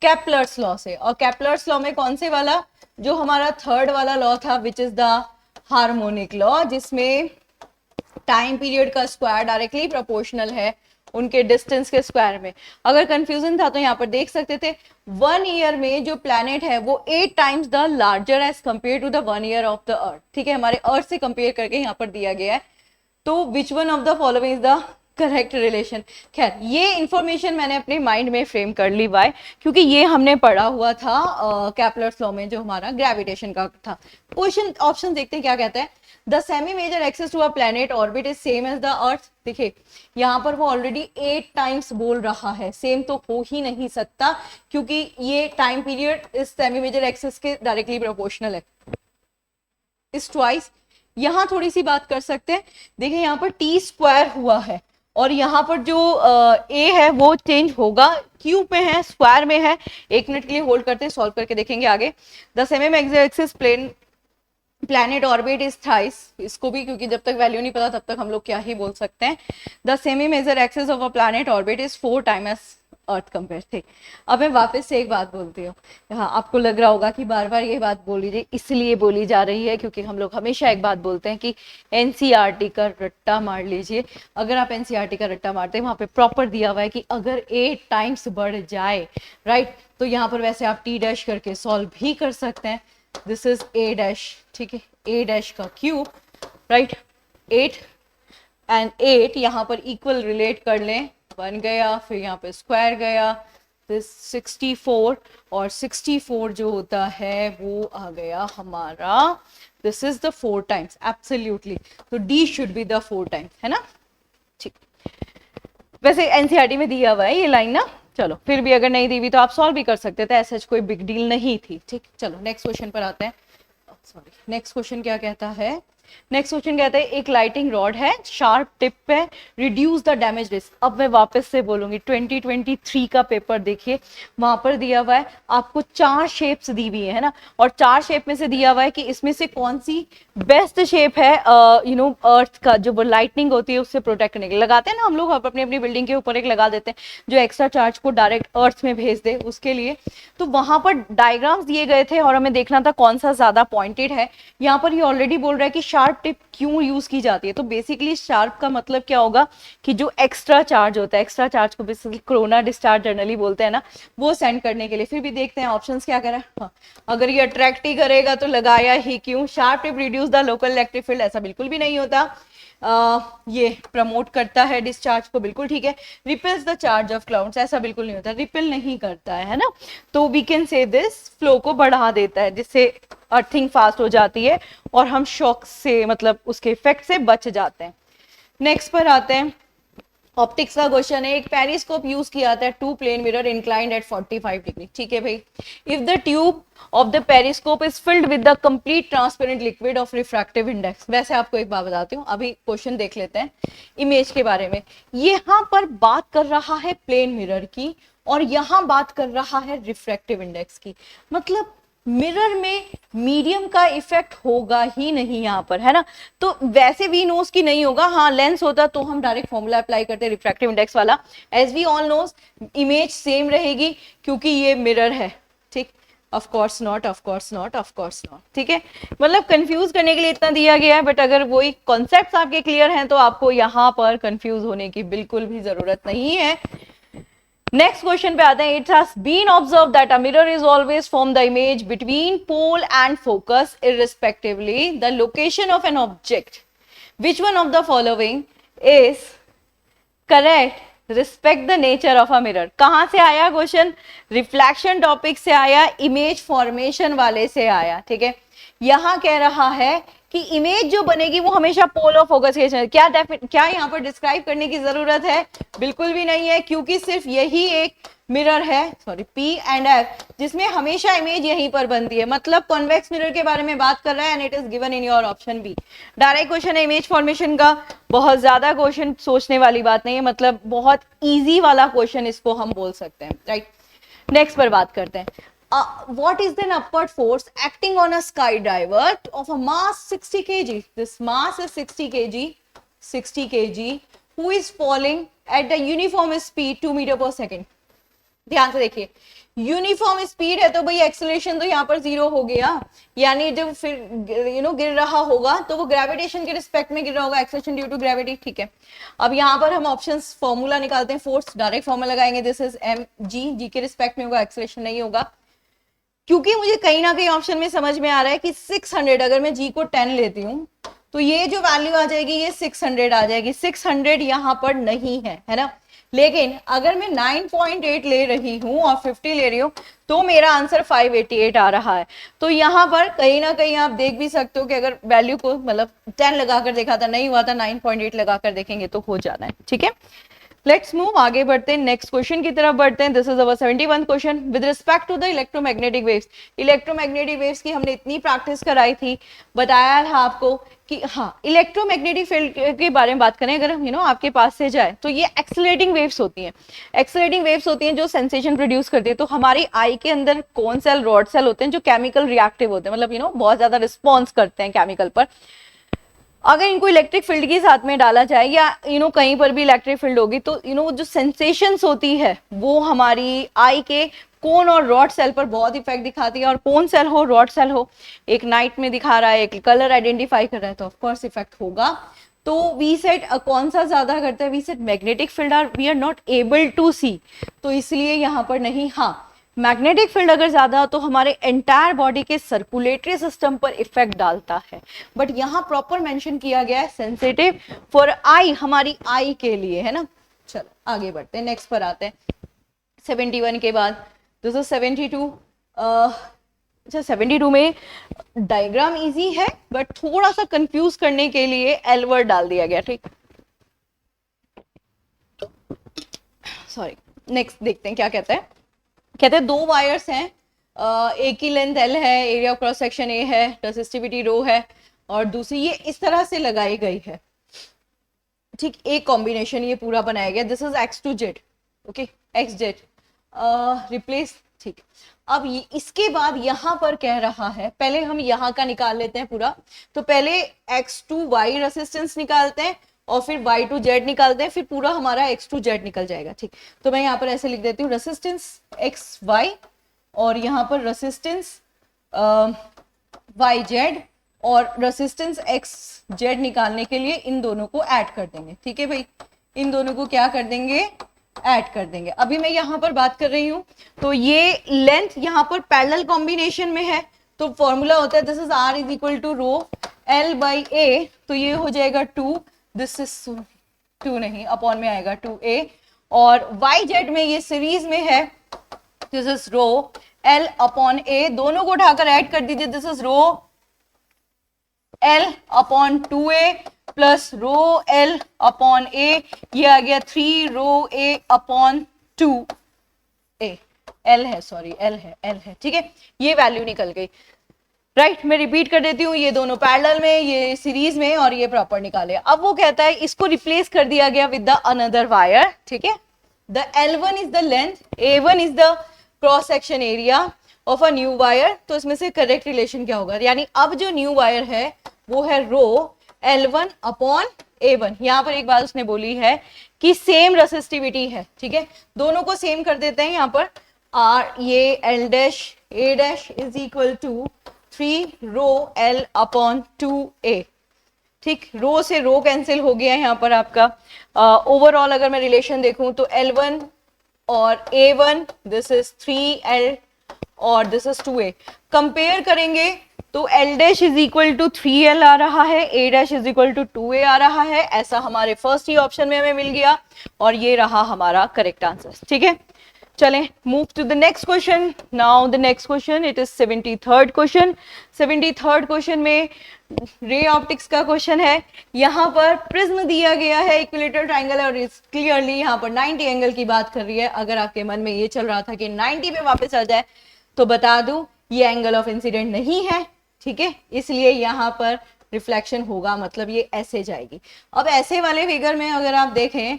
केपलर्स लॉ से। और केपलर्स लॉ में कौन से वाला? जो हमारा थर्ड वाला लॉ था, which is the harmonic law, जिसमें टाइम पीरियड का स्क्वायर डायरेक्टली प्रोपोर्शनल है उनके डिस्टेंस के स्क्वायर में। अगर कंफ्यूजन था तो यहाँ पर देख सकते थे 1 ईयर में जो प्लैनेट है वो 8 times the larger as compare to द 1 ईयर ऑफ द अर्थ। ठीक है, हमारे अर्थ से कंपेयर करके यहाँ पर दिया गया है। तो which one of the following is the correct relation. खैर ये इंफॉर्मेशन मैंने अपने माइंड में फ्रेम कर ली। वाई? क्योंकि ये हमने पढ़ा हुआ था कैपलर्स लॉ में, जो हमारा ग्रेविटेशन का था। क्वेश्चन ऑप्शन देखते हैं क्या कहता है। The semi major axes to a planet orbit is same as the earth. देखिए यहाँ पर वो ऑलरेडी 8 टाइम्स बोल रहा है, सेम तो हो ही नहीं सकता क्योंकि ये टाइम पीरियड इस सेमी मेजर एक्सेस के डायरेक्टली प्रोपोर्शनल है। इस ट्वाइस यहां थोड़ी सी बात कर सकते हैं। देखिए यहाँ पर टी स्क्वायर हुआ है और यहाँ पर जो ए है वो चेंज होगा, क्यूब में है स्क्वायर में है। 1 मिनट के लिए होल्ड करते हैं, सॉल्व करके देखेंगे आगे। The semi major axis planet orbit is thrice, इसको भी क्योंकि जब तक वैल्यू नहीं पता तब तक हम लोग क्या ही बोल सकते हैं। The semi major axis of a planet orbit is 4 times earth compare थे। अब मैं वापस से एक बात बोलती हूँ। हाँ, आपको लग रहा होगा कि बार बार ये बात बोली जाए, इसलिए बोली जा रही है क्योंकि हम लोग हमेशा एक बात बोलते हैं कि एनसीईआरटी का रट्टा मार लीजिए। अगर आप एनसीईआरटी का रट्टा मारते हैं वहां पे प्रॉपर दिया हुआ है कि अगर 8 टाइम्स बढ़ जाए, राइट, तो यहाँ पर वैसे आप टी डैश करके सॉल्व भी कर सकते हैं। दिस इज ए डैश, ठीक है, ए डैश का क्यूब, राइट, 8 एंड 8 यहाँ पर इक्वल रिलेट कर लें, बन गया, फिर यहाँ पे स्क्वायर गया, दिस 64 और 64 जो होता है वो आ गया हमारा, this is the 4 times absolutely. तो D should be the 4 times, है ना। ठीक, वैसे एनसीईआरटी में दिया हुआ है ये लाइन ना। चलो फिर भी अगर नहीं दी हुई तो आप सॉल्व भी कर सकते थे, ऐसा कोई बिग डील नहीं थी। ठीक, चलो नेक्स्ट क्वेश्चन पर आते हैं। सॉरी, नेक्स्ट क्वेश्चन क्या कहता है। नेक्स्ट क्वेश्चन कहता है एक लाइटिंग रॉड है, शार्प टिप पे, रिड्यूस द डैमेज रिस्क। अब मैं वापस से बोलूंगी 2023 का पेपर देखिए, वहां पर दिया हुआ है आपको 4 शेप्स दी हुई है ना, और 4 शेप में से दिया हुआ है कि इसमें से कौन सी बेस्ट शेप है अर्थ का जो लाइटनिंग होती है उससे प्रोटेक्ट करने के लिए। लगाते हैं ना हम लोग अपनी अपनी बिल्डिंग के ऊपर एक लगा देते हैं जो एक्स्ट्रा चार्ज को डायरेक्ट अर्थ में भेज दे उसके लिए। तो वहां पर डायग्राम्स दिए गए थे और हमें देखना था कौन सा ज्यादा पॉइंटेड है। यहाँ पर ये ऑलरेडी बोल रहा है कि शार्प टिप क्यों यूज की जाती है। तो बेसिकली शार्प का मतलब क्या होगा कि जो एक्स्ट्रा चार्ज होता है, एक्स्ट्रा चार्ज को बेसिकली कोरोना डिस्चार्ज जनरली बोलते हैं ना, वो सेंड करने के लिए। फिर भी देखते हैं ऑप्शंस क्या करें। हाँ, अगर ये अट्रैक्ट ही करेगा तो लगाया ही क्यों। Sharp tip reduce the local electric field, ऐसा बिल्कुल भी नहीं होता। ये प्रमोट करता है डिस्चार्ज को, बिल्कुल ठीक है। Repels the charge of clouds, ऐसा बिल्कुल नहीं होता, रिपेल नहीं करता है ना। तो we can say this flow को बढ़ा देता है जिससे अर्थिंग फास्ट हो जाती है और हम शॉक से मतलब उसके इफेक्ट से बच जाते हैं। नेक्स्ट पर आते हैं, ऑप्टिक्स का क्वेश्चन है। एक पेरिस्कोप यूज किया जाता है, 2 plane mirror inclined at 45 degree. ठीक है भाई, if the tube of the periscope is filled with the complete transparent liquid of refractive index. वैसे आपको एक बात बताती हूँ, अभी क्वेश्चन देख लेते हैं इमेज के बारे में। यहाँ पर बात कर रहा है प्लेन मिरर की और यहाँ बात कर रहा है रिफ्रैक्टिव इंडेक्स की। मतलब मिरर में मीडियम का इफेक्ट होगा ही नहीं यहाँ पर, है ना। तो वैसे वी नोस की नहीं होगा। हाँ, लेंस होता तो हम डायरेक्ट फॉर्मूला अप्लाई करते रिफ्रैक्टिव इंडेक्स वाला। As we all knows image same रहेगी क्योंकि ये मिरर है। ठीक, of course not, of course not, of course not. ठीक है, मतलब कंफ्यूज करने के लिए इतना दिया गया है, बट अगर वही कॉन्सेप्ट्स आपके क्लियर हैं तो आपको यहाँ पर कंफ्यूज होने की बिल्कुल भी जरूरत नहीं है। नेक्स्ट क्वेश्चन पे आते हैं। It has been observe that a mirror is always form the image between pole and focus irrespectively the location of an object. Which one of the following is correct? Respect the nature of a mirror. कहां से आया question? Reflection topic से आया, image formation वाले से आया। ठीक है, यहां कह रहा है कि इमेज जो बनेगी वो हमेशा पोल और फोकस के क्या यहाँ पर डिस्क्राइब करने की जरूरत है? बिल्कुल भी नहीं है, क्योंकि सिर्फ यही एक मिरर है, सॉरी P एंड F, जिसमें हमेशा इमेज यहीं पर बनती है। मतलब कॉन्वेक्स मिरर के बारे में बात कर रहा है and it is given in your option B. Direct question है इमेज फॉर्मेशन का, बहुत ज्यादा क्वेश्चन सोचने वाली बात नहीं है, मतलब बहुत ईजी वाला क्वेश्चन इसको हम बोल सकते हैं, राइट। नेक्स्ट पर बात करते हैं। What is the upward force acting on a skydiver of a mass 60 kg? This mass is 60 kg, 60 kg, who is falling at the uniform speed 2 meter per second. ध्यान से देखिए, यूनिफॉर्म स्पीड है तो भाई एक्सेलरेशन तो यहाँ पर 0 हो गया, यानी जब फिर गिर रहा होगा तो वो ग्रेविटेशन के रिस्पेक्ट में गिर रहा होगा, एक्सेलरेशन ड्यू टू ग्रेविटी, ठीक है। अब यहाँ पर हम ऑप्शंस फॉर्मूला निकालते हैं, फोर्स डायरेक्ट फॉर्मूला लगाएंगे, दिस इज एम जी, जी के रिस्पेक्ट में होगा, एक्सेलरेशन नहीं होगा, क्योंकि मुझे कहीं ना कहीं ऑप्शन में समझ में आ रहा है कि 600 अगर मैं जी को 10 लेती हूँ तो ये जो वैल्यू आ जाएगी ये 600 आ जाएगी, 600 यहाँ पर नहीं है ना। लेकिन अगर मैं 9.8 ले रही हूँ और 50 ले रही हूँ तो मेरा आंसर 588 आ रहा है। तो यहाँ पर कहीं ना कहीं आप देख भी सकते हो कि अगर वैल्यू को मतलब 10 लगाकर देखा था नहीं हुआ था, 9.8 लगाकर देखेंगे तो हो जाना है, ठीक है। लेट्स मूव, आगे बढ़ते हैं, नेक्स्ट क्वेश्चन की तरफ बढ़ते हैं। This is our 71 question with respect to the electromagnetic waves. Electromagnetic waves की हमने इतनी प्रैक्टिस कराई थी, बताया था आपको कि हाँ इलेक्ट्रोमैग्नेटिक फील्ड के बारे में बात करें अगर हम आपके पास से जाए तो ये एक्सेलरेटिंग वेव्स होती हैं, एक्सेलरेटिंग वेव्स होती हैं जो सेंसेशन प्रोड्यूस करती है। तो हमारी आई के अंदर कोन सेल, रॉड सेल होते हैं जो केमिकल रिएक्टिव होते हैं, मतलब बहुत ज्यादा रिस्पॉन्स करते हैं केमिकल पर। अगर इनको इलेक्ट्रिक फील्ड के साथ में डाला जाए या कहीं पर भी इलेक्ट्रिक फील्ड होगी तो जो सेंसेशंस होती है वो हमारी आई के कोन और रॉड सेल पर बहुत इफेक्ट दिखाती है। और कोन सेल हो, रॉड सेल हो, एक नाइट में दिखा रहा है, एक कलर आइडेंटिफाई कर रहा है, तो ऑफकोर्स इफेक्ट होगा। तो वी सेट कौन सा ज्यादा करता है, we set magnetic field are we are not able to see, तो इसलिए यहाँ पर नहीं। हाँ मैग्नेटिक फील्ड अगर ज्यादा तो हमारे एंटायर बॉडी के सर्कुलेटरी सिस्टम पर इफेक्ट डालता है, बट यहाँ प्रॉपर मेंशन किया गया है सेंसिटिव फॉर आई, हमारी आई के लिए, है ना। चलो आगे बढ़ते हैं, नेक्स्ट पर आते हैं 71 के बाद। This is 72। अच्छा 72 में डायग्राम इजी है बट थोड़ा सा कंफ्यूज करने के लिए एल वर्ड डाल दिया गया, ठीक। सॉरी, नेक्स्ट देखते हैं क्या कहते हैं। कहते हैं 2 वायर्स हैं, एक की लेंथ एल है, area of cross section A है, रेसिस्टिविटी रो है, और दूसरी ये इस तरह से लगाई गई है, ठीक। एक कॉम्बिनेशन ये पूरा बनाया गया, this is X to Z, okay, X Z replace, ठीक। अब ये इसके बाद यहाँ पर कह रहा है, पहले हम यहाँ का निकाल लेते हैं पूरा, तो पहले एक्स टू वाई रेसिस्टेंस निकालते हैं और फिर y टू z निकालते हैं, फिर पूरा हमारा x टू z निकल जाएगा, ठीक। तो मैं यहाँ पर ऐसे लिख देती हूँ, रेसिस्टेंस एक्स वाई और यहाँ पर रेसिस्टेंस वाई जेड, और रेसिस्टेंस एक्स जेड निकालने के लिए इन दोनों को ऐड कर देंगे, ठीक है भाई। इन दोनों को क्या कर देंगे, ऐड कर देंगे। अभी मैं यहाँ पर बात कर रही हूँ तो ये लेंथ यहाँ पर पैरेलल कॉम्बिनेशन में है, तो फॉर्मूला होता है this is r is equal to rho l by a, तो ये हो जाएगा 2, दिस इज 2 नहीं अपॉन में आएगा 2a, और yz में ये सीरीज में है, this is rho l upon a, दोनों को उठाकर ऐड कर दीजिए, this is rho l upon 2a plus rho l upon a, ये आ गया 3 rho a upon 2a, l है, सॉरी l है, ठीक है। ये वैल्यू निकल गई, राइट। मैं रिपीट कर देती हूँ, ये दोनों पैरेलल में, ये सीरीज में, और ये प्रॉपर निकाले। अब वो कहता है इसको रिप्लेस कर दिया गया विद द अनदर वायर, ठीक है। The L1 is the length, A1 is the cross section area of a new wire, तो इसमें से करेक्ट रिलेशन क्या होगा, यानी अब जो न्यू वायर है वो है रो L1 अपॉन A1। यहाँ पर एक बात उसने बोली है कि सेम रेसिस्टिविटी है, ठीक है, दोनों को सेम कर देते हैं। यहाँ पर R ये L dash A dash is equal to 3 rho L upon 2A, ठीक। रो से रो कैंसिल हो गया है यहाँ पर आपका। ओवरऑल अगर मैं रिलेशन देखूं तो L1 और A1, दिस इज 3L और दिस इज 2A। कंपेयर करेंगे तो L dash is equal to 3L आ रहा है, A dash is equal to 2A आ रहा है, ऐसा हमारे फर्स्ट ही ऑप्शन में हमें मिल गया, और ये रहा हमारा करेक्ट आंसर, ठीक है। चलें, move to the next question. Now the next question, it is 73rd क्वेश्चन। 73rd क्वेश्चन में रे ऑप्टिक्स का क्वेश्चन है। यहाँ पर प्रिज्म दिया गया है, इक्विलेटरल ट्रायंगल, और क्लियरली यहाँ पर 90 एंगल की बात कर रही है। अगर आपके मन में ये चल रहा था कि 90 पे वापस आ जाए तो बता दूं ये एंगल ऑफ इंसिडेंट नहीं है, ठीक है, इसलिए यहाँ पर रिफ्लेक्शन होगा, मतलब ये ऐसे जाएगी। अब ऐसे वाले फिगर में अगर आप देखें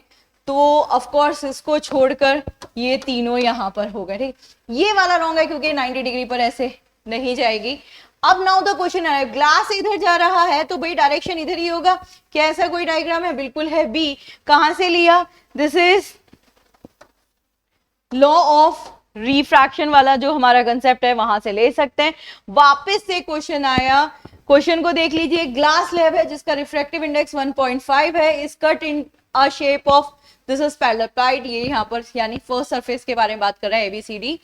तो ऑफ कोर्स इसको छोड़कर ये तीनों यहाँ पर हो गए, ठीक। ये वाला रॉन्ग है क्योंकि 90 डिग्री पर ऐसे नहीं जाएगी। अब नाउ द क्वेश्चन है, ग्लास इधर जा रहा है तो भाई डायरेक्शन इधर ही होगा, क्या ऐसा कोई डायग्राम है, बिल्कुल है, बी। कहां से लिया, this is law of refraction वाला जो हमारा कंसेप्ट है वहां से ले सकते हैं। वापस से क्वेश्चन आया, क्वेश्चन को देख लीजिए। ग्लास स्लैब है जिसका रिफ्रैक्टिव इंडेक्स 1.5 है, is cut in a shape of, this is पैराप्लाइड, ये यहाँ पर यानी फर्स्ट सरफेस के बारे में बात कर रहे हैं ABCD।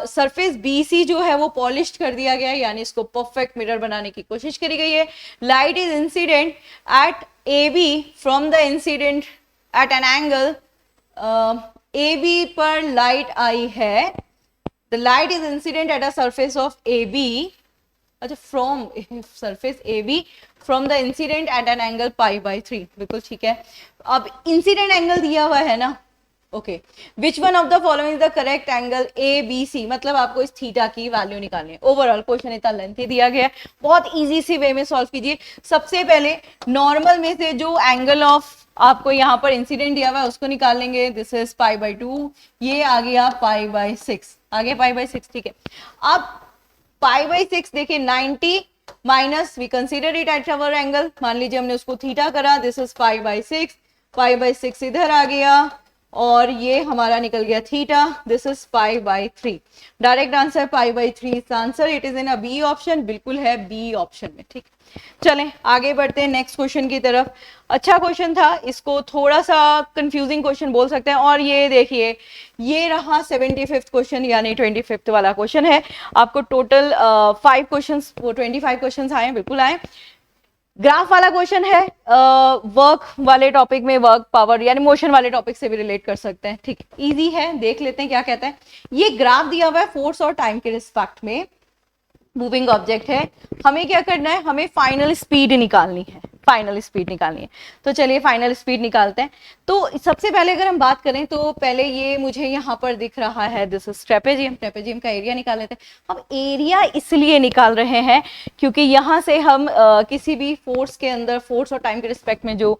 सरफेस BC जो है वो पॉलिश्ड कर दिया गया है, यानी इसको परफेक्ट मिरर बनाने की कोशिश करी गई है। Light is incident at AB from the incident at an angle, AB पर लाइट आई है, the light is incident at a surface of AB, अच्छा from surface AB from the incident at an angle π/3, बिल्कुल ठीक है। अब incident angle दिया हुआ है ना, okay, which one of the following is the correct angle ABC, मतलब आपको इस थीटा की वैल्यू निकालनी है। ओवरऑल क्वेश्चन इतना लेंथी दिया गया है, बहुत इजी सी वे में सॉल्व कीजिए। सबसे पहले नॉर्मल में से जो एंगल ऑफ आपको यहाँ पर इंसिडेंट दिया हुआ है उसको निकाल लेंगे, दिस इज π/2, ये आ गया π/6, आगे π/6, ठीक है। अब π/6 देखिए 90 minus, we consider it at our angle, मान लीजिए हमने उसको थीटा करा, दिस इज π/6, π/6 इधर आ गया और ये हमारा निकल गया theta, this is π/3। Direct answer π/3 is answer, it is in a B option, बिल्कुल है बी ऑप्शन में, ठीक। चलें आगे बढ़ते हैं नेक्स्ट क्वेश्चन की तरफ। अच्छा क्वेश्चन था, इसको थोड़ा सा कंफ्यूजिंग क्वेश्चन बोल सकते हैं। और ये देखिए, ये रहा 75th क्वेश्चन, यानी 25th वाला क्वेश्चन है। आपको टोटल 5 क्वेश्चंस, वो 25 क्वेश्चंस आए, बिल्कुल आए। ग्राफ वाला क्वेश्चन है, वर्क वाले टॉपिक में, वर्क पावर यानी मोशन वाले टॉपिक से भी रिलेट कर सकते हैं, ठीक, इजी है। देख लेते हैं क्या कहता है। ये ग्राफ दिया हुआ है फोर्स और टाइम के रिस्पेक्ट में, मूविंग ऑब्जेक्ट है, हमें क्या करना है, हमें फाइनल स्पीड निकालनी है, फाइनल स्पीड निकालनी है। तो चलिए फाइनल स्पीड निकालते हैं। तो सबसे पहले अगर हम बात करें तो पहले ये मुझे यहाँ पर दिख रहा है, दिस इज ट्रेपेजियम, ट्रेपेजियम का एरिया निकाल लेते हैं। अब एरिया इसलिए निकाल रहे हैं क्योंकि यहाँ से हम किसी भी फोर्स के अंदर, फोर्स और टाइम के रिस्पेक्ट में जो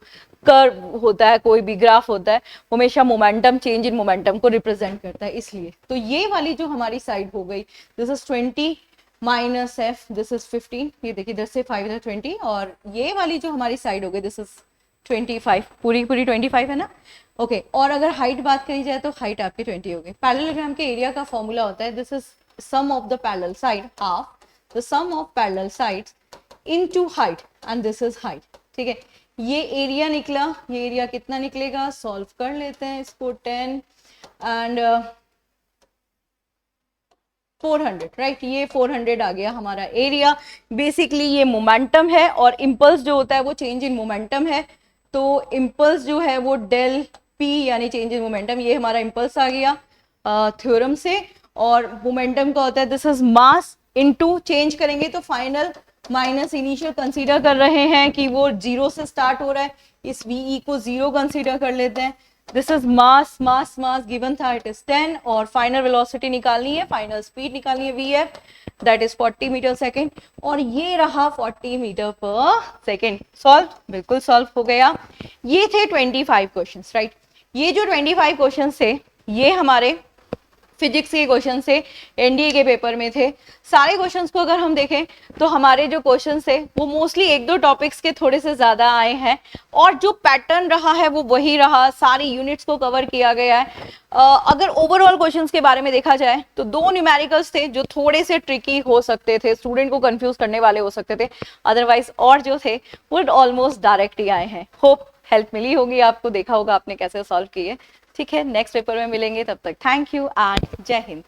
कर्व होता है, कोई भी ग्राफ होता है, वो हमेशा मोमेंटम, चेंज इन मोमेंटम को रिप्रेजेंट करता है, इसलिए। तो ये वाली जो हमारी साइड हो गई, this is 20 minus F, this is 15, ये देखिए इधर से 5 इधर 20, और ये वाली जो हमारी साइड हो गई, दिस इज 25, पूरी 25 है ना, ओके। और अगर हाइट बात करी जाए तो हाइट आपकी 20 हो गई। पैरेललोग्राम के एरिया का फॉर्मूला होता है, this is sum of the parallel side, half the sum of parallel sides into height, and this is height, ठीक है। ये एरिया निकला, ये एरिया कितना निकलेगा, सॉल्व कर लेते हैं इसको, 10 एंड 400, राइट, ये 400 आ गया हमारा एरिया। बेसिकली ये मोमेंटम है, और इम्पल्स जो होता है वो चेंज इन मोमेंटम है। तो इम्पल्स जो है वो डेल पी यानी चेंज इन मोमेंटम, ये हमारा इम्पल्स आ गया थ्योरम से। और मोमेंटम का होता है this is mass into, change करेंगे तो फाइनल माइनस इनिशियल कंसीडर कर रहे हैं कि वो 0 से स्टार्ट हो रहा है, इस VE को 0 कंसीडर कर लेते हैं। This is mass, mass mass given था, इट इज 10, और फाइनल वेलोसिटी निकालनी है, फाइनल स्पीड निकालनी है VF, that is 40 metre second, और ये रहा 40 मीटर पर सेकेंड। सॉल्व, बिल्कुल सॉल्व हो गया। ये थे 25 क्वेश्चंस, राइट। ये जो 25 क्वेश्चंस थे ये हमारे फिजिक्स के क्वेश्चन से NDA के पेपर में थे। सारे क्वेश्चंस को अगर हम देखें तो हमारे जो क्वेश्चंस थे वो मोस्टली 1-2 टॉपिक्स के थोड़े से ज्यादा आए हैं, और जो पैटर्न रहा है वो वही रहा, सारी यूनिट्स को कवर किया गया है। अगर ओवरऑल क्वेश्चंस के बारे में देखा जाए तो 2 न्यूमेरिकल्स थे जो थोड़े से ट्रिकी हो सकते थे, स्टूडेंट को कंफ्यूज करने वाले हो सकते थे, अदरवाइज और जो थे वो ऑलमोस्ट डायरेक्ट ही आए हैं। होप हेल्प मिली होगी आपको, देखा होगा आपने कैसे सॉल्व किए। ठीक है, नेक्स्ट पेपर में मिलेंगे, तब तक थैंक यू एंड जय हिंद।